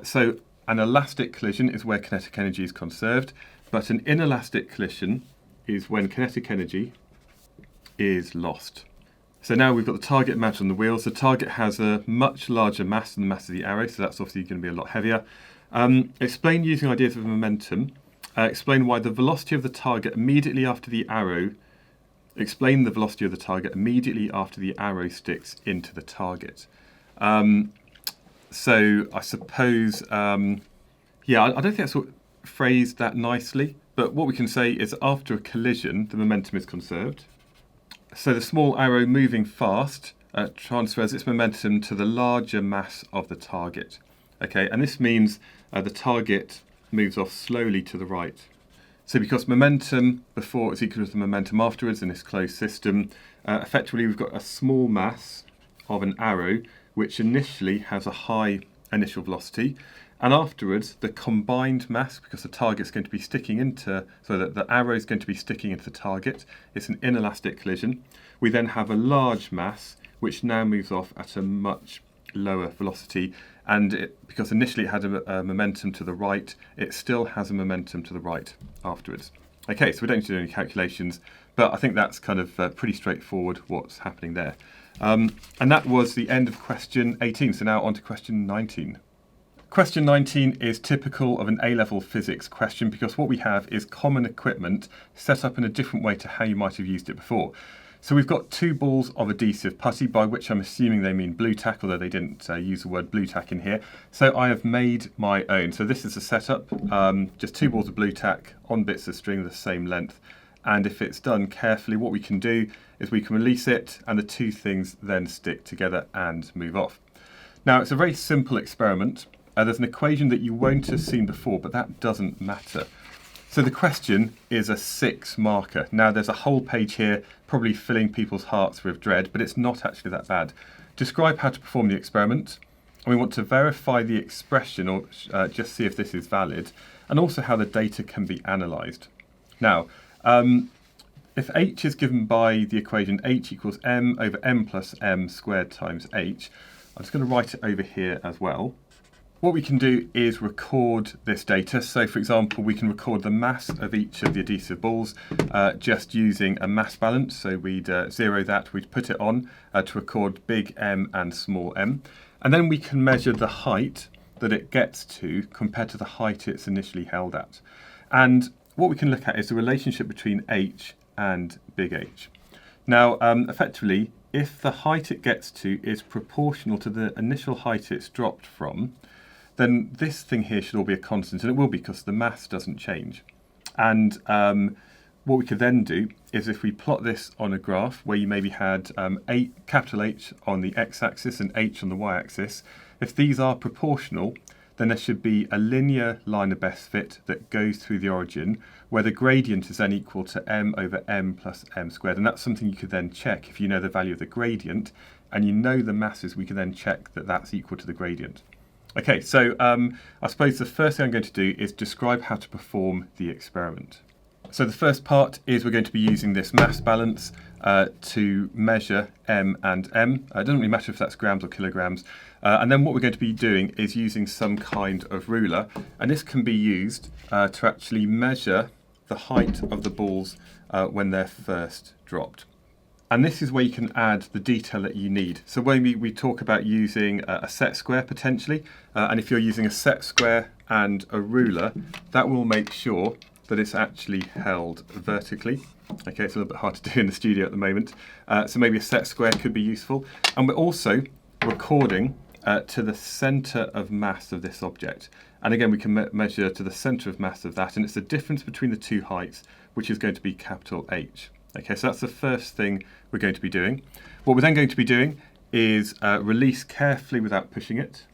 So an elastic collision is where kinetic energy is conserved, but an inelastic collision is when kinetic energy is lost. So now we've got the target mounted on the wheels. The target has a much larger mass than the mass of the arrow, so that's obviously going to be a lot heavier. Explain using ideas of momentum. Explain why the velocity of the target immediately after the arrow. Explain the velocity of the target immediately after the arrow sticks into the target. So I suppose, I don't think that's phrased that nicely, but what we can say is after a collision, the momentum is conserved. So the small arrow moving fast transfers its momentum to the larger mass of the target. Okay, and this means the target moves off slowly to the right. So because momentum before is equal to the momentum afterwards in this closed system, effectively we've got a small mass of an arrow which initially has a high initial velocity, and afterwards the combined mass, because the target's going to be sticking into, so that the arrow is going to be sticking into the target, it's an inelastic collision. We then have a large mass which now moves off at a much lower velocity, and because initially it had a momentum to the right, it still has a momentum to the right afterwards. Okay, so we don't need to do any calculations, but I think that's kind of pretty straightforward what's happening there. And that was the end of question 18, so now on to question 19. Question 19 is typical of an A-level physics question because what we have is common equipment set up in a different way to how you might have used it before. So we've got 2 balls of adhesive putty, by which I'm assuming they mean blue tack, although they didn't use the word blue tack in here. So I have made my own. So this is a setup, just 2 balls of blue tack on bits of string the same length. And if it's done carefully, what we can do is we can release it and the 2 things then stick together and move off. Now it's a very simple experiment. There's an equation that you won't have seen before, but that doesn't matter. So the question is a 6 marker. Now there's a whole page here, probably filling people's hearts with dread, but it's not actually that bad. Describe how to perform the experiment, and we want to verify the expression or just see if this is valid, and also how the data can be analysed. Now, if h is given by the equation h equals m over m plus m squared times h, I'm just going to write it over here as well. What we can do is record this data. So for example, we can record the mass of each of the adhesive balls just using a mass balance. So we'd zero that, we'd put it on to record big M and small m. And then we can measure the height that it gets to compared to the height it's initially held at. And what we can look at is the relationship between h and big H. Now, effectively, if the height it gets to is proportional to the initial height it's dropped from, then this thing here should all be a constant, and it will be because the mass doesn't change. And what we could then do is if we plot this on a graph where you maybe had capital H on the x-axis and h on the y-axis, if these are proportional, then there should be a linear line of best fit that goes through the origin where the gradient is then equal to m over m plus m squared. And that's something you could then check if you know the value of the gradient and you know the masses, we can then check that that's equal to the gradient. Okay, so I suppose the first thing I'm going to do is describe how to perform the experiment. So the first part is we're going to be using this mass balance to measure m and m. It doesn't really matter if that's grams or kilograms. And then what we're going to be doing is using some kind of ruler. And this can be used to actually measure the height of the balls when they're first dropped. And this is where you can add the detail that you need. So when we talk about using a set square potentially, and if you're using a set square and a ruler, that will make sure that it's actually held vertically. Okay, it's a little bit hard to do in the studio at the moment. So maybe a set square could be useful. And we're also recording to the centre of mass of this object. And again, we can measure to the centre of mass of that, and it's the difference between the 2 heights, which is going to be capital H. Okay, so that's the first thing we're going to be doing. What we're then going to be doing is release carefully without pushing it.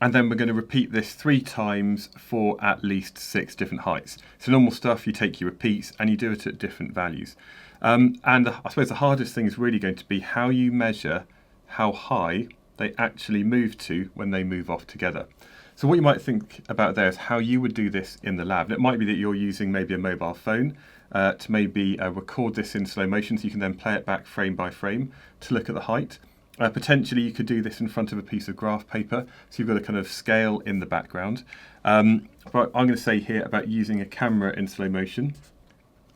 And then we're going to repeat this 3 times for at least 6 different heights. So normal stuff, you take your repeats and you do it at different values. And I suppose the hardest thing is really going to be how you measure how high they actually move to when they move off together. So what you might think about there is how you would do this in the lab. And it might be that you're using maybe a mobile phone to maybe record this in slow motion so you can then play it back frame by frame to look at the height. Potentially you could do this in front of a piece of graph paper, so you've got a kind of scale in the background. But I'm going to say here about using a camera in slow motion.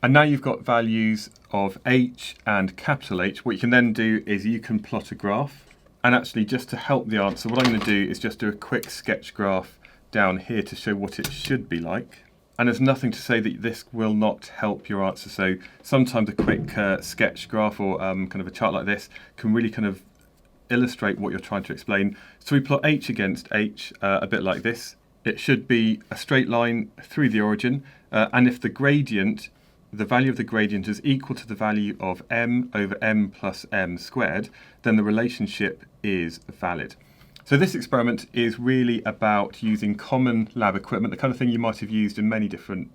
And now you've got values of h and capital H. What you can then do is you can plot a graph. And actually, just to help the answer, what I'm going to do is just do a quick sketch graph down here to show what it should be like. And there's nothing to say that this will not help your answer. So sometimes a quick sketch graph or kind of a chart like this can really kind of illustrate what you're trying to explain. So we plot h against h a bit like this. It should be a straight line through the origin. And if the gradient, the value of the gradient is equal to the value of m over m plus m squared, then the relationship is valid. So this experiment is really about using common lab equipment, the kind of thing you might have used in many different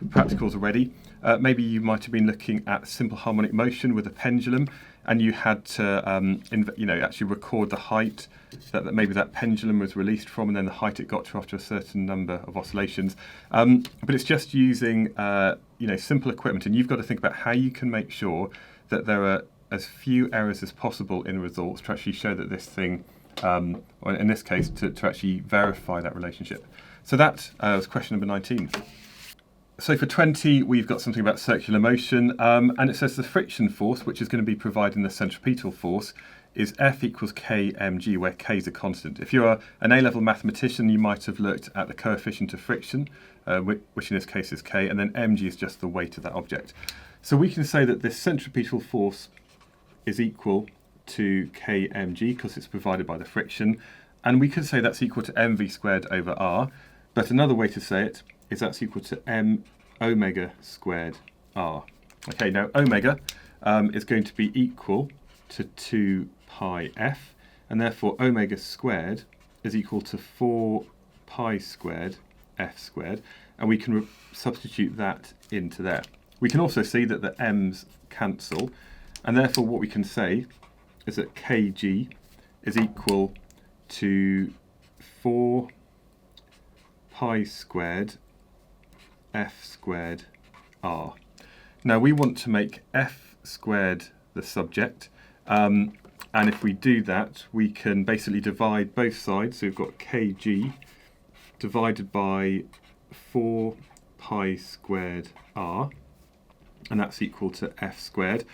practicals already. Maybe you might have been looking at simple harmonic motion with a pendulum, and you had to actually record the height that maybe that pendulum was released from, and then the height it got to after a certain number of oscillations. But it's just using simple equipment, and you've got to think about how you can make sure that there are as few errors as possible in the results to actually show that this thing or in this case, to actually verify that relationship. So that was question number 19. So for 20, we've got something about circular motion, and it says the friction force, which is going to be providing the centripetal force, is F equals K mg, where K is a constant. If you're an A-level mathematician, you might have looked at the coefficient of friction, which in this case is K, and then mg is just the weight of that object. So we can say that this centripetal force is equal to K mg because it's provided by the friction, and we could say that's equal to mv squared over r, but another way to say it is that's equal to m omega squared r. Okay, now omega is going to be equal to 2 pi f, and therefore omega squared is equal to 4 pi squared f squared, and we can substitute that into there. We can also see that the m's cancel, and therefore what we can say is that kg is equal to 4 pi squared f squared r. Now we want to make f squared the subject, and if we do that, we can basically divide both sides. So we've got kg divided by 4 pi squared r, and that's equal to f squared,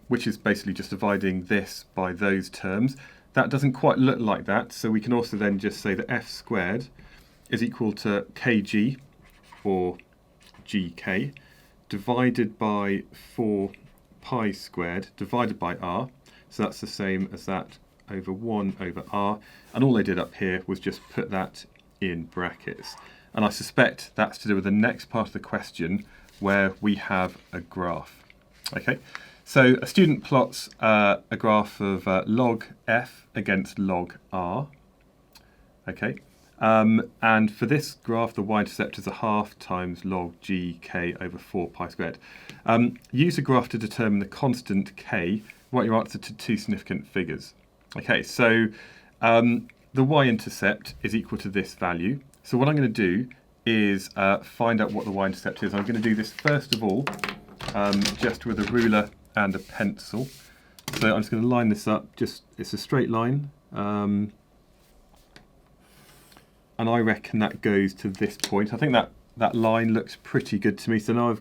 which is basically just dividing this by those terms. That doesn't quite look like that, so we can also then just say that f squared is equal to kg, or gk, divided by 4 pi squared divided by r, so that's the same as that over 1 over r, and all I did up here was just put that in brackets. And I suspect that's to do with the next part of the question where we have a graph. Okay, so a student plots a graph of log f against log r. Okay, and for this graph, the y-intercept is a half times log gk over 4 pi squared. Use a graph to determine the constant k. Write your answer to two significant figures. Okay, so the y-intercept is equal to this value. So what I'm going to do is find out what the y-intercept is. I'm going to do this first of all just with a ruler and a pencil. So I'm just going to line this up. It's a straight line. And I reckon that goes to this point. I think that line looks pretty good to me. So now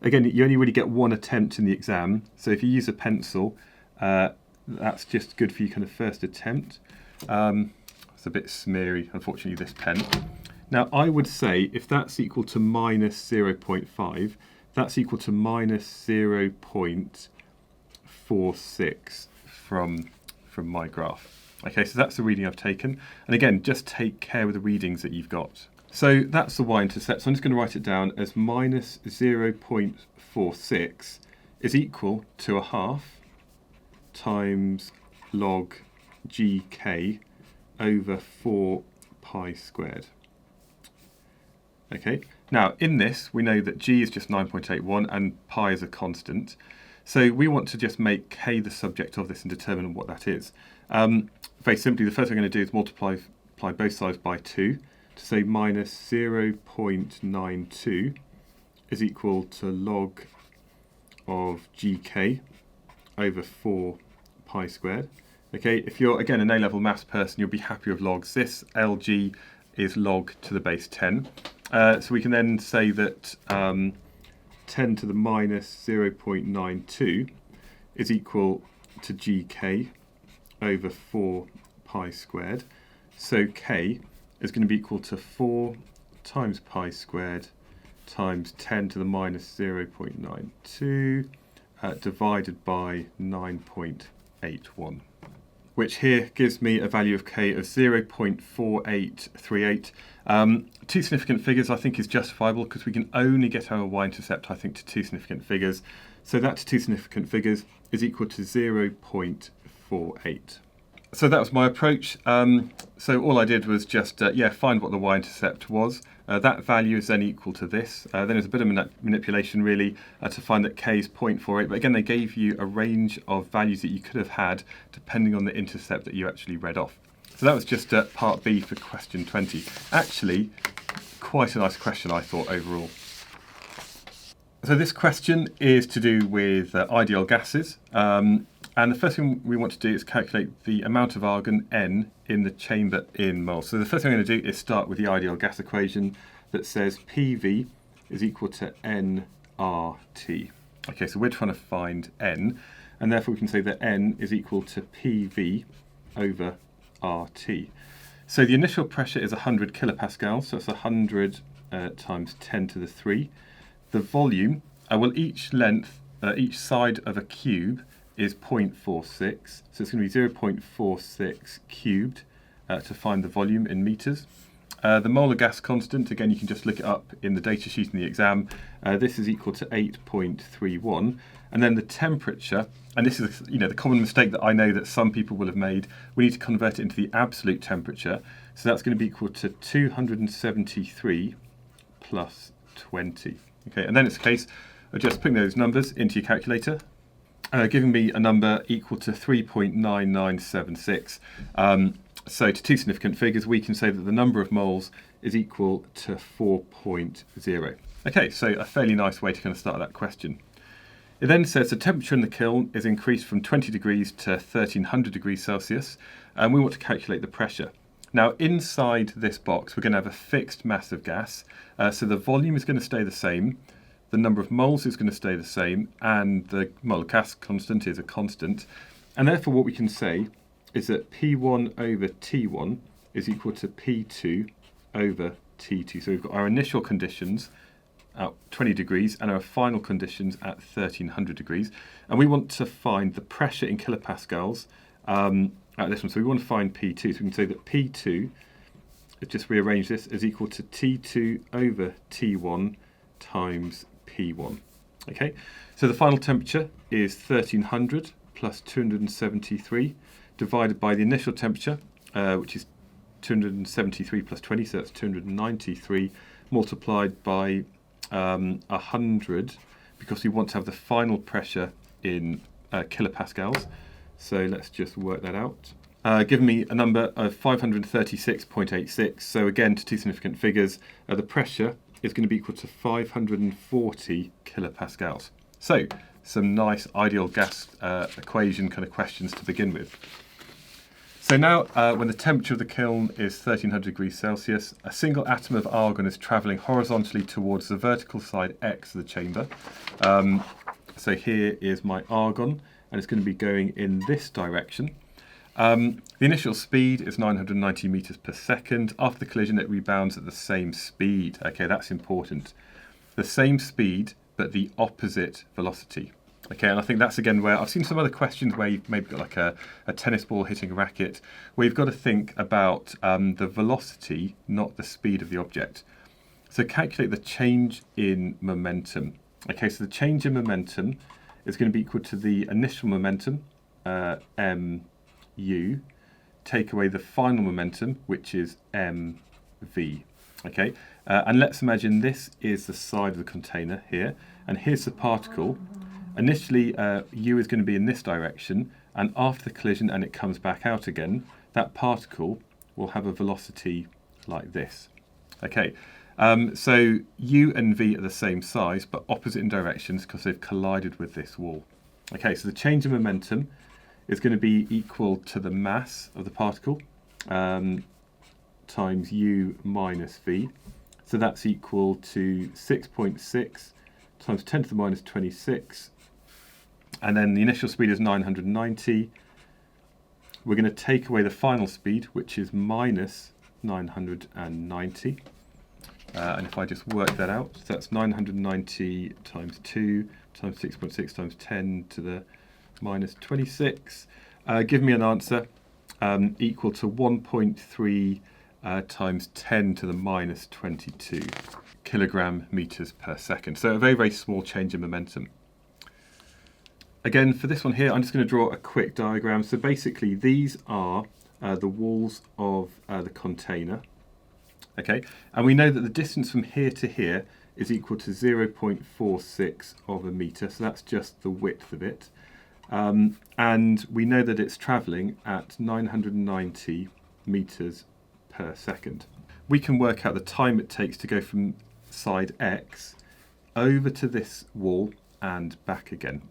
again, you only really get one attempt in the exam. So if you use a pencil, that's just good for your kind of first attempt. It's a bit smeary, unfortunately, this pen. Now, I would say if that's equal to minus 0.5, that's equal to minus 0.46 from my graph. Okay, so that's the reading I've taken. And again, just take care with the readings that you've got. So that's the y-intercept. So I'm just going to write it down as minus 0.46 is equal to a half times log gk over 4 pi squared. Okay, now in this we know that g is just 9.81 and pi is a constant. So we want to just make k the subject of this and determine what that is. Very simply, the first thing I'm going to do is multiply both sides by 2 to say minus 0.92 is equal to log of gk over 4 pi squared. Okay, if you're again an A-level maths person, you'll be happy with logs. This lg is log to the base 10. So we can then say that 10 to the minus 0.92 is equal to gk over 4 pi squared. So k is going to be equal to 4 times pi squared times 10 to the minus 0.92 divided by 9.81. Which here gives me a value of k of 0.4838. Two significant figures I think is justifiable because we can only get our y-intercept, I think, to two significant figures. So that to two significant figures is equal to 0.48. So that was my approach. So all I did was just find what the y-intercept was. That value is then equal to this. Then there's a bit of manipulation really to find that k is 0.48. But again, they gave you a range of values that you could have had depending on the intercept that you actually read off. So that was just part B for question 20. Actually, quite a nice question I thought overall. So this question is to do with ideal gases. And the first thing we want to do is calculate the amount of argon N in the chamber in moles. So the first thing I'm going to do is start with the ideal gas equation that says PV is equal to nRT. Okay, so we're trying to find N, and therefore we can say that N is equal to PV over RT. So the initial pressure is 100 kilopascals, so it's 100 times 10 to the 3. The volume, each side of a cube is 0.46, so it's going to be 0.46 cubed to find the volume in meters. The molar gas constant, again, you can just look it up in the data sheet in the exam. This is equal to 8.31. And then the temperature, and this is the common mistake that I know that some people will have made, we need to convert it into the absolute temperature. So that's going to be equal to 273 plus 20. Okay, and then it's a case of just putting those numbers into your calculator, giving me a number equal to 3.9976. So to two significant figures, we can say that the number of moles is equal to 4.0. Okay, so a fairly nice way to kind of start that question. It then says the temperature in the kiln is increased from 20 degrees to 1300 degrees Celsius, and we want to calculate the pressure. Now, inside this box, we're going to have a fixed mass of gas, so the volume is going to stay the same, the number of moles is going to stay the same, and the molar gas constant is a constant. And therefore, what we can say is that P1 over T1 is equal to P2 over T2. So we've got our initial conditions at 20 degrees and our final conditions at 1300 degrees. And we want to find the pressure in kilopascals at this one. So we want to find P2. So we can say that P2, let's just rearrange this, is equal to T2 over T1 times P1. Okay, so the final temperature is 1300 plus 273 divided by the initial temperature, which is 273 plus 20, so that's 293, multiplied by 100, because we want to have the final pressure in kilopascals. So let's just work that out. Giving me a number of 536.86. So again, to two significant figures, the pressure is going to be equal to 540 kilopascals. So some nice ideal gas equation kind of questions to begin with. So now, when the temperature of the kiln is 1300 degrees Celsius, a single atom of argon is travelling horizontally towards the vertical side X of the chamber. So here is my argon, and it's going to be going in this direction. The initial speed is 990 meters per second. After the collision, it rebounds at the same speed. Okay, that's important. The same speed, but the opposite velocity. Okay, and I think that's again where I've seen some other questions where you've maybe got like a tennis ball hitting a racket, where you've got to think about the velocity, not the speed of the object. So calculate the change in momentum. Okay, so the change in momentum is going to be equal to the initial momentum, mu, take away the final momentum, which is mv. Okay, and let's imagine this is the side of the container here, and here's the particle. Initially, u is going to be in this direction, and after the collision and it comes back out again, that particle will have a velocity like this. Okay, so u and v are the same size, but opposite in directions because they've collided with this wall. Okay, so the change in momentum is going to be equal to the mass of the particle times u minus v. So that's equal to 6.6 times 10 to the minus 26. And then the initial speed is 990. We're going to take away the final speed, which is minus 990. And if I just work that out, so that's 990 times 2 times 6.6 times 10 to the minus 26. Give me an answer equal to 1.3 times 10 to the minus 22 kilogram meters per second. So a very, very small change in momentum. Again, for this one here, I'm just going to draw a quick diagram. So basically, these are the walls of the container. Okay, and we know that the distance from here to here is equal to 0.46 of a meter. So that's just the width of it. And we know that it's travelling at 990 meters per second. We can work out the time it takes to go from side X over to this wall and back again.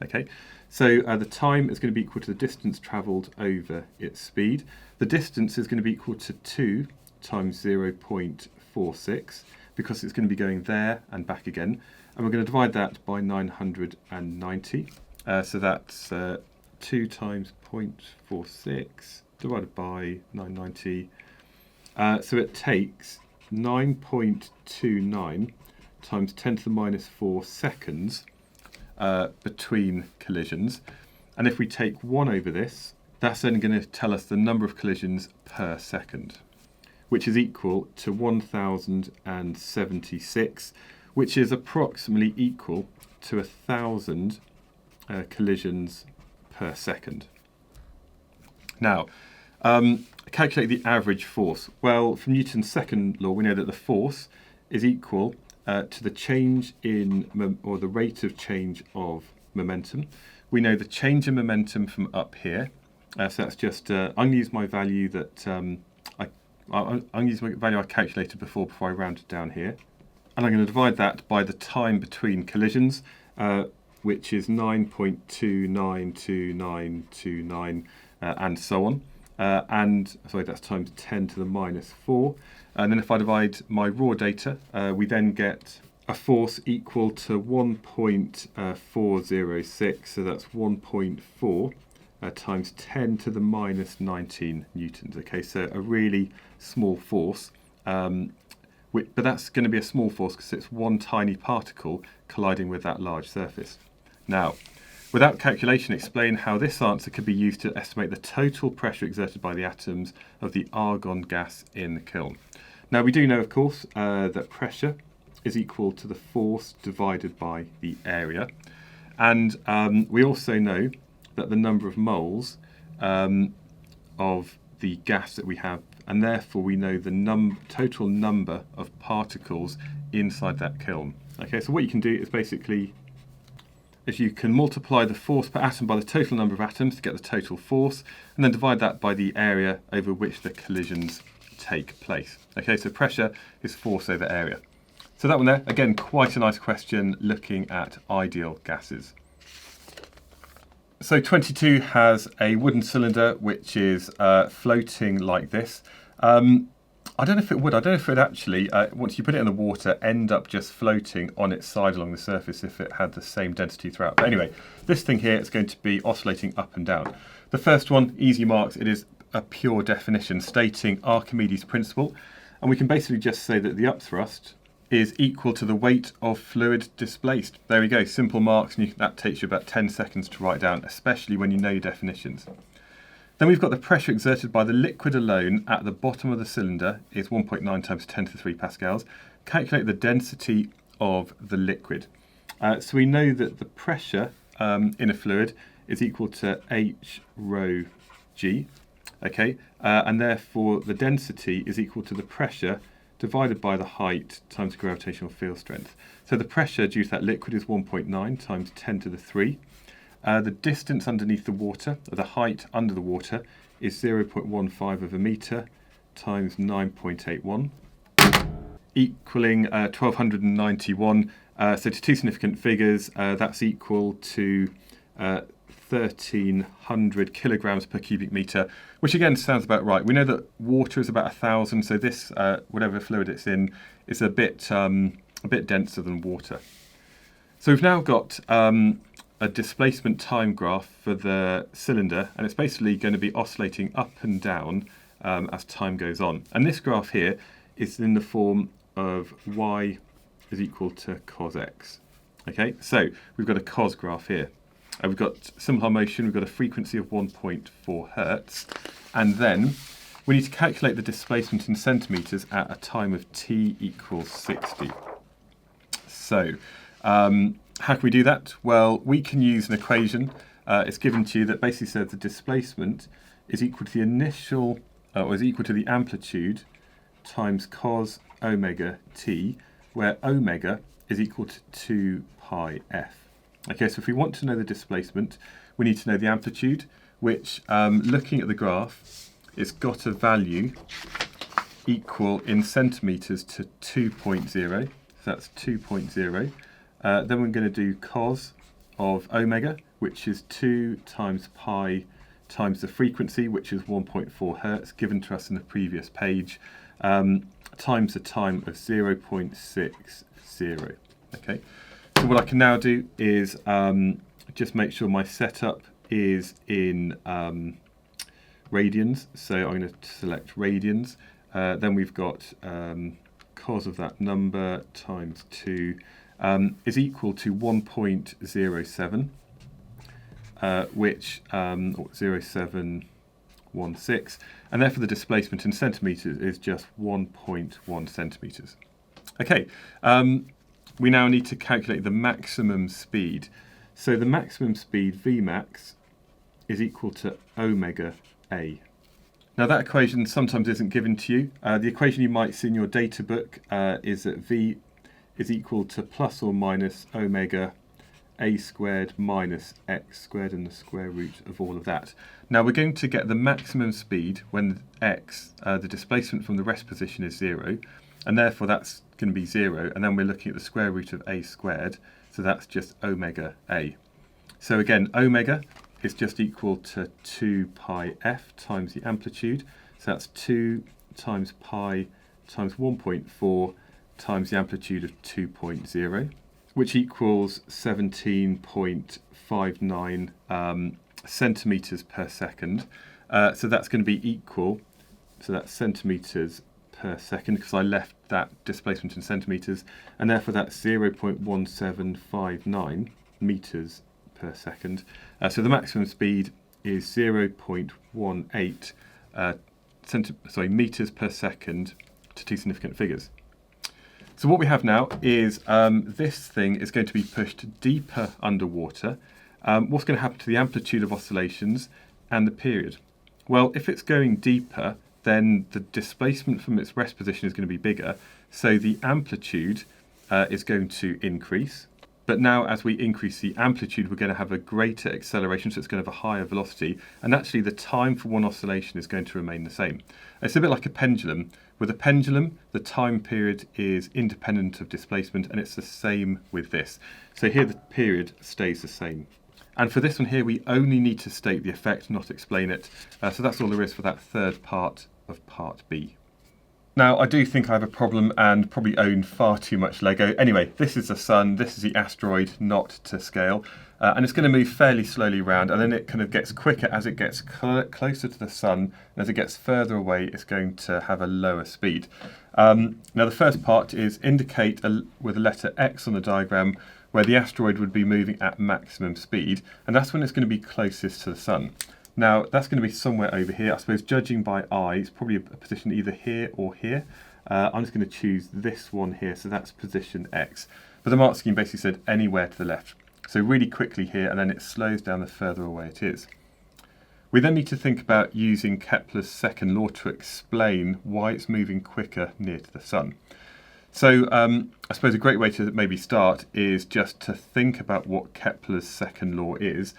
Okay, so the time is going to be equal to the distance travelled over its speed. The distance is going to be equal to 2 times 0.46 because it's going to be going there and back again. And we're going to divide that by 990. So that's 2 times 0.46 divided by 990. So it takes 9.29 times 10 to the minus 4 seconds between collisions. And if we take 1 over this, that's then going to tell us the number of collisions per second, which is equal to 1076, which is approximately equal to 1,000 collisions per second. Or calculate the average force. Well, from Newton's second law, we know that the force is equal to the change in, or the rate of change of momentum. We know the change in momentum from up here. So that's just, I'm going to use my value that I'm going to use my value I calculated before I rounded down here. And I'm going to divide that by the time between collisions, which is 9.292929, and so on. That's times 10 to the minus 4. And then if I divide my raw data, we then get a force equal to 1.406, so that's 1.4 times 10 to the minus 19 newtons. Okay, so a really small force, but that's going to be a small force because it's one tiny particle colliding with that large surface. Now, without calculation, explain how this answer could be used to estimate the total pressure exerted by the atoms of the argon gas in the kiln. Now, we do know, of course, that pressure is equal to the force divided by the area. And we also know that the number of moles of the gas that we have, and therefore we know the total number of particles inside that kiln. Okay, so what you can do is basically, if you can multiply the force per atom by the total number of atoms to get the total force, and then divide that by the area over which the collisions take place. Okay, so pressure is force over area. So that one there, again, quite a nice question looking at ideal gases. So 22 has a wooden cylinder which is floating like this. I don't know if it would. I don't know if it would actually, once you put it in the water, end up just floating on its side along the surface if it had the same density throughout. But anyway, this thing here is going to be oscillating up and down. The first one, easy marks, it is a pure definition stating Archimedes' principle. And we can basically just say that the upthrust is equal to the weight of fluid displaced. There we go, simple marks, and that takes you about 10 seconds to write down, especially when you know your definitions. Then we've got the pressure exerted by the liquid alone at the bottom of the cylinder is 1.9 times 10 to the 3 pascals. Calculate the density of the liquid. So we know that the pressure in a fluid is equal to H rho G, okay, and therefore the density is equal to the pressure divided by the height times the gravitational field strength. So the pressure due to that liquid is 1.9 times 10 to the 3. The distance underneath the water, or the height under the water, is 0.15 of a metre times 9.81, equaling 1291. So to two significant figures, that's equal to 1,300 kilograms per cubic metre, which again sounds about right. We know that water is about 1,000, so this, whatever fluid it's in, is a bit denser than water. So we've now got a displacement time graph for the cylinder, and it's basically going to be oscillating up and down as time goes on. And this graph here is in the form of y is equal to cos x. Okay, so we've got a cos graph here. We've got simple motion, we've got a frequency of 1.4 hertz, and then we need to calculate the displacement in centimetres at a time of t equals 60. So, how can we do that? Well, we can use an equation. It's given to you that basically says the displacement is equal to the initial, or is equal to the amplitude times cos omega t, where omega is equal to 2 pi f. Okay, so if we want to know the displacement, we need to know the amplitude, which, looking at the graph, it's got a value equal in centimetres to 2.0. So that's 2.0. Then we're going to do cos of omega, which is 2 times pi times the frequency, which is 1.4 hertz, given to us in the previous page, times the time of 0.60. Okay, so what I can now do is just make sure my setup is in radians. So I'm going to select radians. Then we've got cos of that number times 2 is equal to 1.07, which 0716, and therefore the displacement in centimetres is just 1.1 centimetres. Okay, we now need to calculate the maximum speed. So the maximum speed, Vmax, is equal to omega A. Now that equation sometimes isn't given to you. The equation you might see in your data book is that V is equal to plus or minus omega A squared minus x squared and the square root of all of that. Now we're going to get the maximum speed when x, the displacement from the rest position, is 0, and therefore that's going to be 0, and then we're looking at the square root of a squared, so that's just omega A. So again, omega is just equal to 2 pi f times the amplitude, so that's 2 times pi times 1.4 times the amplitude of 2.0, which equals 17.59 centimetres per second. So that's going to be equal, so that's centimetres per second, because I left that displacement in centimetres, and therefore that's 0.1759 metres per second. So the maximum speed is 0.18 metres per second to two significant figures. So what we have now is this thing is going to be pushed deeper underwater. What's going to happen to the amplitude of oscillations and the period? Well, if it's going deeper, then the displacement from its rest position is going to be bigger, so the amplitude is going to increase. But now as we increase the amplitude, we're going to have a greater acceleration, so it's going to have a higher velocity, and actually the time for one oscillation is going to remain the same. It's a bit like a pendulum. With a pendulum, the time period is independent of displacement, and it's the same with this. So here the period stays the same. And for this one here, we only need to state the effect, not explain it. So that's all there is for that third part of part B. Now, I do think I have a problem and probably own far too much Lego. Anyway, this is the sun, this is the asteroid, not to scale. And it's going to move fairly slowly around, and then it kind of gets quicker as it gets closer to the sun. And as it gets further away, it's going to have a lower speed. Now, the first part is indicate with a letter X on the diagram where the asteroid would be moving at maximum speed, and that's when it's going to be closest to the sun. Now, that's going to be somewhere over here. I suppose judging by eye, it's probably a position either here or here. I'm just going to choose this one here, so that's position X. But the mark scheme basically said anywhere to the left. So really quickly here, and then it slows down the further away it is. We then need to think about using Kepler's second law to explain why it's moving quicker near to the sun. So I suppose a great way to maybe start is just to think about what Kepler's second law is.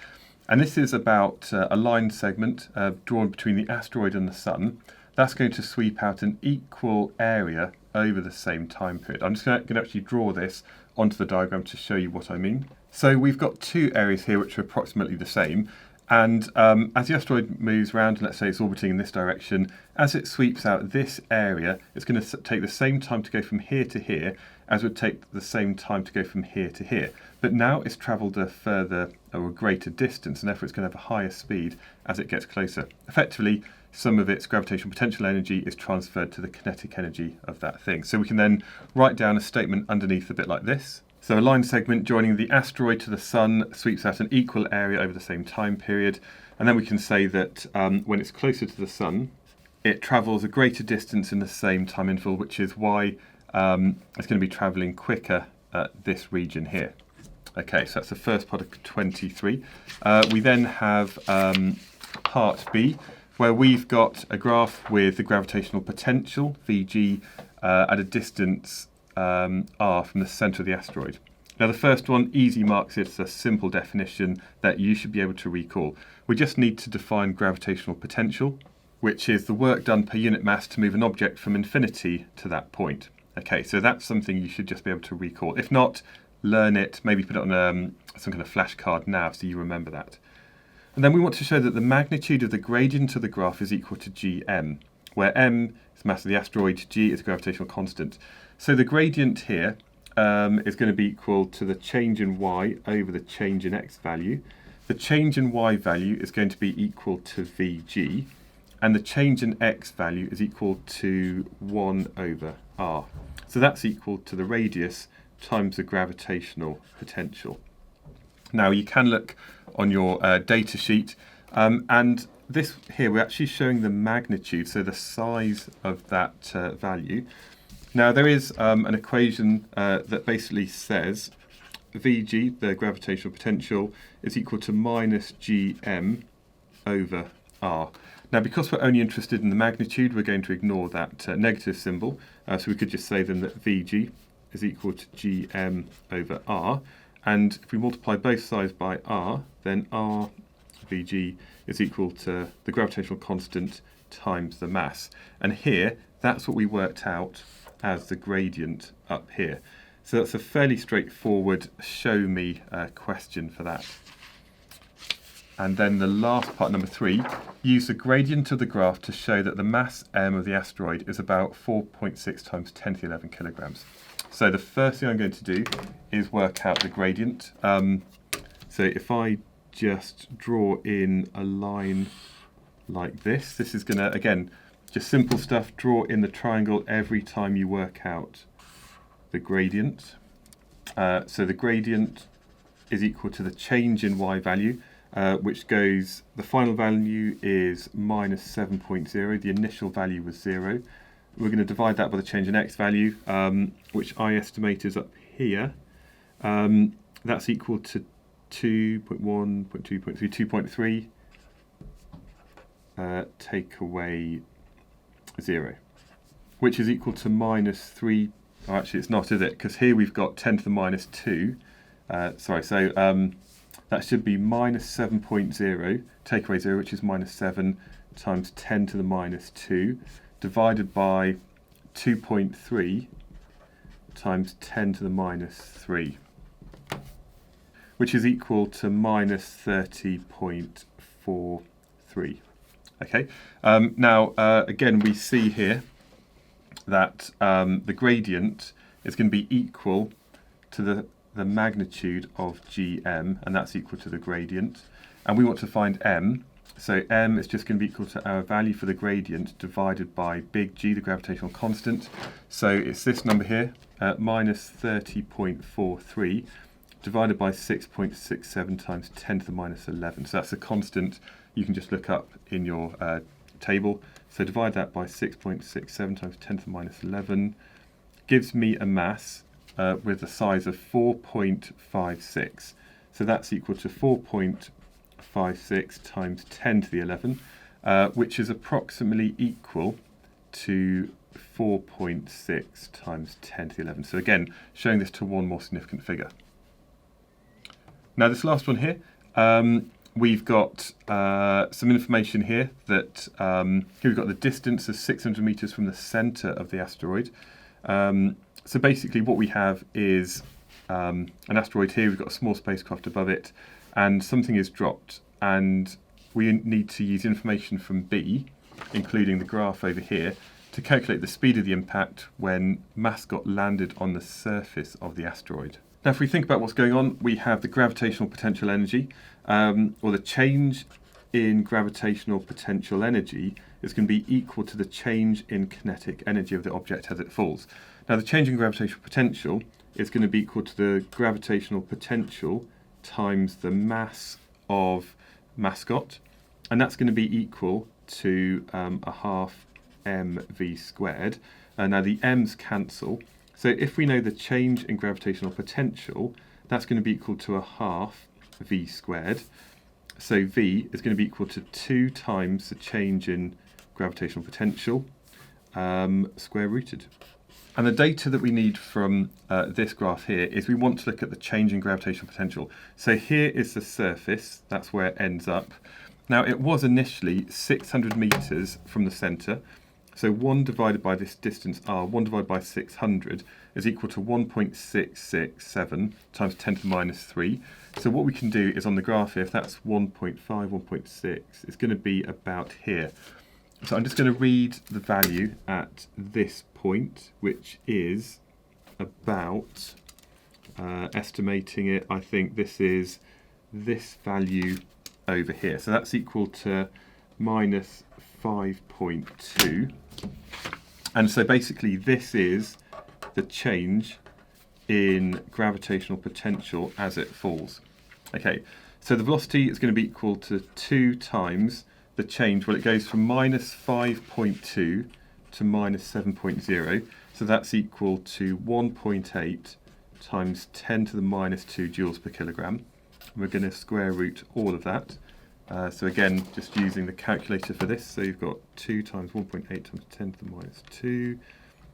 And this is about a line segment drawn between the asteroid and the sun. That's going to sweep out an equal area over the same time period. I'm just going to actually draw this onto the diagram to show you what I mean. So we've got two areas here which are approximately the same. And as the asteroid moves around, let's say it's orbiting in this direction, as it sweeps out this area, it's going to take the same time to go from here to here as would take the same time to go from here to here. But now it's travelled a further or a greater distance, and therefore it's going to have a higher speed as it gets closer. Effectively, some of its gravitational potential energy is transferred to the kinetic energy of that thing. So we can then write down a statement underneath a bit like this. So a line segment joining the asteroid to the sun sweeps out an equal area over the same time period. And then we can say that when it's closer to the sun, it travels a greater distance in the same time interval, which is why it's going to be travelling quicker at this region here. Okay, so that's the first part of 23. We then have part B, where we've got a graph with the gravitational potential, Vg, at a distance r from the centre of the asteroid. Now the first one, easy marks, it's a simple definition that you should be able to recall. We just need to define gravitational potential, which is the work done per unit mass to move an object from infinity to that point. Okay, so that's something you should just be able to recall. If not, learn it, maybe put it on some kind of flashcard now so you remember that. And then we want to show that the magnitude of the gradient of the graph is equal to gm, where m is the mass of the asteroid, g is the gravitational constant. So the gradient here is going to be equal to the change in y over the change in x value. The change in y value is going to be equal to Vg, and the change in x value is equal to 1 over r. So that's equal to the radius times the gravitational potential. Now you can look on your data sheet, and this here we're actually showing the magnitude, so the size of that value. Now there is an equation that basically says Vg, the gravitational potential, is equal to minus gm over r. Now because we're only interested in the magnitude, we're going to ignore that negative symbol, so we could just say then that Vg is equal to gm over r, and if we multiply both sides by r, then r Vg is equal to the gravitational constant times the mass. And here, that's what we worked out as the gradient up here. So that's a fairly straightforward show me question for that. And then the last part, number 3, use the gradient of the graph to show that the mass m of the asteroid is about 4.6 times 10 to the 11 kilograms. So the first thing I'm going to do is work out the gradient. So if I just draw in a line like this is going to, again, just simple stuff, draw in the triangle every time you work out the gradient. So the gradient is equal to the change in y value, which goes, the final value is minus 7.0, the initial value was 0. We're going to divide that by the change in x value, which I estimate is up here. That's equal to 2.1, 0.2, 0.3, 2.3, take away 0, which is equal to minus 3. Oh, actually, it's not, is it? Because here we've got 10 to the minus 2. So that should be minus 7.0, take away 0, which is minus 7, times 10 to the minus 2, divided by 2.3 times 10 to the minus 3, which is equal to minus 30.43. Okay. Now, again, we see here that the gradient is going to be equal to the magnitude of gm, and that's equal to the gradient. And we want to find m. So m is just going to be equal to our value for the gradient divided by big G, the gravitational constant. So it's this number here, minus 30.43, divided by 6.67 times 10 to the minus 11. So that's a constant you can just look up in your table. So divide that by 6.67 times 10 to the minus 11, gives me a mass with a size of 4.56. So that's equal to 4.56 times 10 to the 11, which is approximately equal to 4.6 times 10 to the 11. So again, showing this to one more significant figure. Now this last one here, we've got some information here that here we've got the distance of 600 meters from the center of the asteroid. So basically what we have is an asteroid here, we've got a small spacecraft above it, and something is dropped, and we need to use information from B, including the graph over here, to calculate the speed of the impact when mass got landed on the surface of the asteroid. Now if we think about what's going on, we have the gravitational potential energy, or the change in gravitational potential energy is going to be equal to the change in kinetic energy of the object as it falls. Now the change in gravitational potential is going to be equal to the gravitational potential times the mass of mascot, and that's going to be equal to a half mv squared. Now the m's cancel, so if we know the change in gravitational potential, that's going to be equal to a half v squared. So v is going to be equal to 2 times the change in gravitational potential square rooted. And the data that we need from this graph here is we want to look at the change in gravitational potential. So here is the surface, that's where it ends up. Now it was initially 600 meters from the center, So 1 divided by this distance r, 1 divided by 600, is equal to 1.667 times 10 to the minus 3. So what we can do is on the graph here, if that's 1.5, 1.6, it's going to be about here. So I'm just going to read the value at this point, which is about, estimating it, I think this is this value over here. So that's equal to minus 5.2. And so basically this is the change in gravitational potential as it falls. Okay, so the velocity is going to be equal to 2 times the change. Well, it goes from minus 5.2 to minus 7.0. So that's equal to 1.8 times 10 to the minus 2 joules per kilogram. We're going to square root all of that. So again, just using the calculator for this, so you've got 2 times 1.8 times 10 to the minus 2,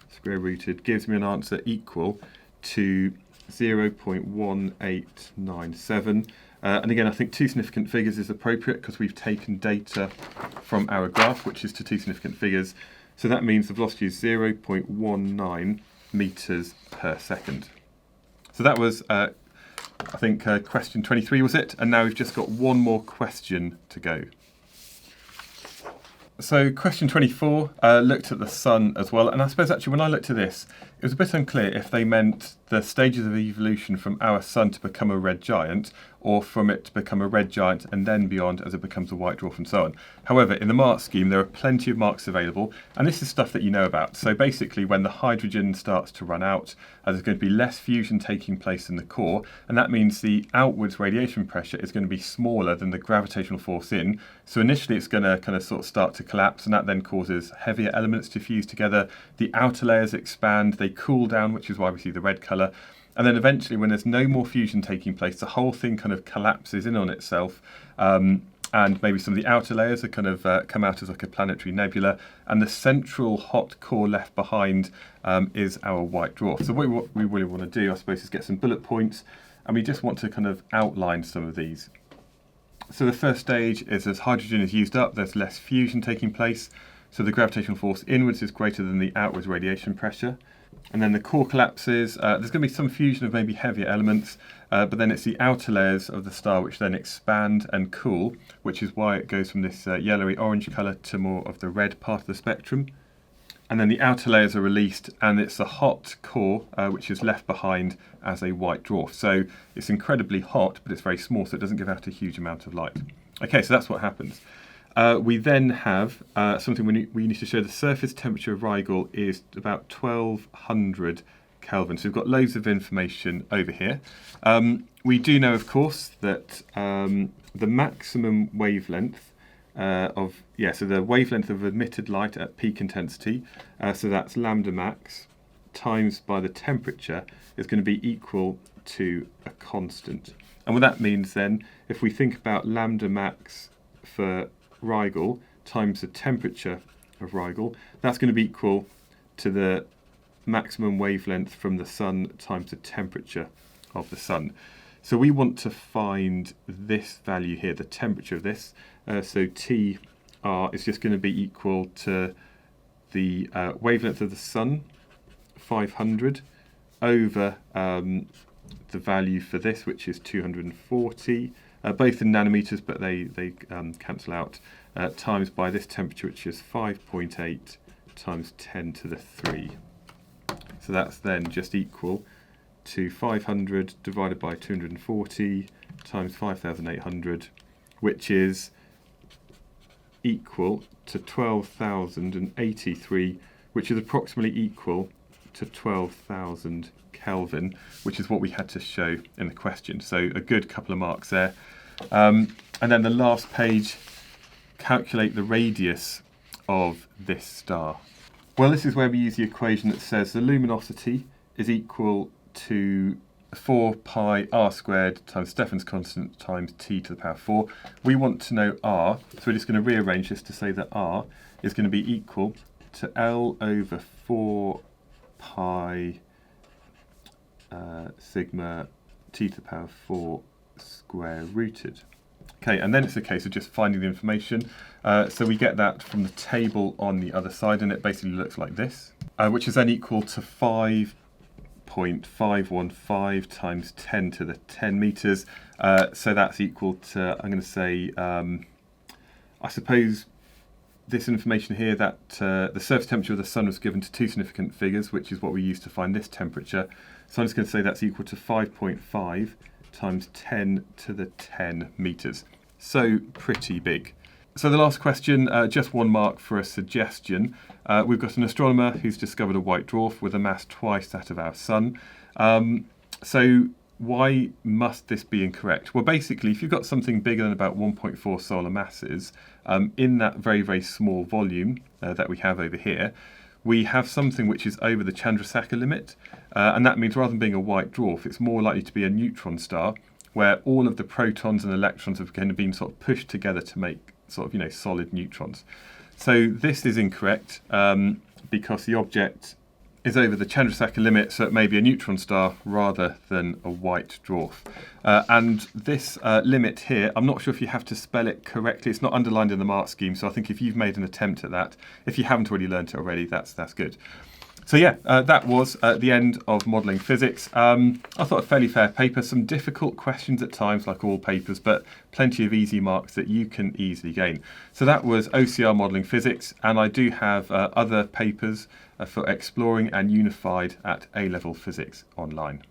square rooted, gives me an answer equal to 0.1897. And again, I think 2 significant figures is appropriate because we've taken data from our graph, which is to 2 significant figures. So that means the velocity is 0.19 metres per second. So that was I think question 23 was it, and now we've just got one more question to go. So question 24 looked at the sun as well, and I suppose actually when I looked at this, it was a bit unclear if they meant the stages of evolution from our sun to become a red giant, or from it to become a red giant and then beyond as it becomes a white dwarf and so on. However, in the mark scheme there are plenty of marks available, and this is stuff that you know about. So basically when the hydrogen starts to run out, there's going to be less fusion taking place in the core, and that means the outwards radiation pressure is going to be smaller than the gravitational force in. So initially it's going to kind of sort of start to collapse, and that then causes heavier elements to fuse together. The outer layers expand, they cool down, which is why we see the red colour. And then eventually, when there's no more fusion taking place, the whole thing kind of collapses in on itself, and maybe some of the outer layers are kind of come out as like a planetary nebula, and the central hot core left behind is our white dwarf. So what we really want to do, I suppose, is get some bullet points, and we just want to kind of outline some of these. So the first stage is as hydrogen is used up, there's less fusion taking place, so the gravitational force inwards is greater than the outwards radiation pressure. And then the core collapses. There's going to be some fusion of maybe heavier elements, but then it's the outer layers of the star which then expand and cool, which is why it goes from this yellowy orange colour to more of the red part of the spectrum. And then the outer layers are released, and it's the hot core which is left behind as a white dwarf. So it's incredibly hot, but it's very small, so it doesn't give out a huge amount of light. Okay, so that's what happens. We then have something we need to show. The surface temperature of Rigel is about 1200 Kelvin. So we've got loads of information over here. We do know, of course, that the maximum wavelength so the wavelength of emitted light at peak intensity, so that's lambda max, times by the temperature, is going to be equal to a constant. And what that means then, if we think about lambda max for Rigel times the temperature of Rigel, that's going to be equal to the maximum wavelength from the sun times the temperature of the sun. So we want to find this value here, the temperature of this. So TR is just going to be equal to the wavelength of the sun, 500, over the value for this, which is 240, both in nanometers, but they cancel out, times by this temperature, which is 5.8 times 10 to the 3. So that's then just equal to 500 divided by 240 times 5,800, which is equal to 12,083, which is approximately equal to 12,000 Kelvin, which is what we had to show in the question. So a good couple of marks there. And then the last page, calculate the radius of this star. Well, this is where we use the equation that says the luminosity is equal to 4 pi r squared times Stephan's constant times t to the power 4. We want to know r, so we're just going to rearrange this to say that r is going to be equal to L over 4 pi sigma t to the power 4 square rooted. Okay, and then it's a case of just finding the information. So we get that from the table on the other side, and it basically looks like this, which is then equal to 5.515 times 10 to the 10 meters. So that's equal to, I'm going to say, I suppose this information here, that the surface temperature of the sun was given to two significant figures, which is what we use to find this temperature. So I'm just going to say that's equal to 5.5 times 10 to the 10 meters. So pretty big. So the last question, just 1 mark for a suggestion. We've got an astronomer who's discovered a white dwarf with a mass twice that of our sun. So why must this be incorrect? Well, basically, if you've got something bigger than about 1.4 solar masses, in that very, very small volume that we have over here, we have something which is over the Chandrasekhar limit, and that means rather than being a white dwarf, it's more likely to be a neutron star, where all of the protons and electrons have kind of been sort of pushed together to make sort of, solid neutrons. So this is incorrect because the object is over the Chandrasekhar limit, so it may be a neutron star rather than a white dwarf. And this limit here, I'm not sure if you have to spell it correctly. It's not underlined in the mark scheme, so I think if you've made an attempt at that, if you haven't already learnt it already, that's good. So yeah, that was the end of modelling physics. I thought a fairly fair paper, some difficult questions at times like all papers, but plenty of easy marks that you can easily gain. So that was OCR modelling physics, and I do have other papers for exploring and unified at A-level physics online.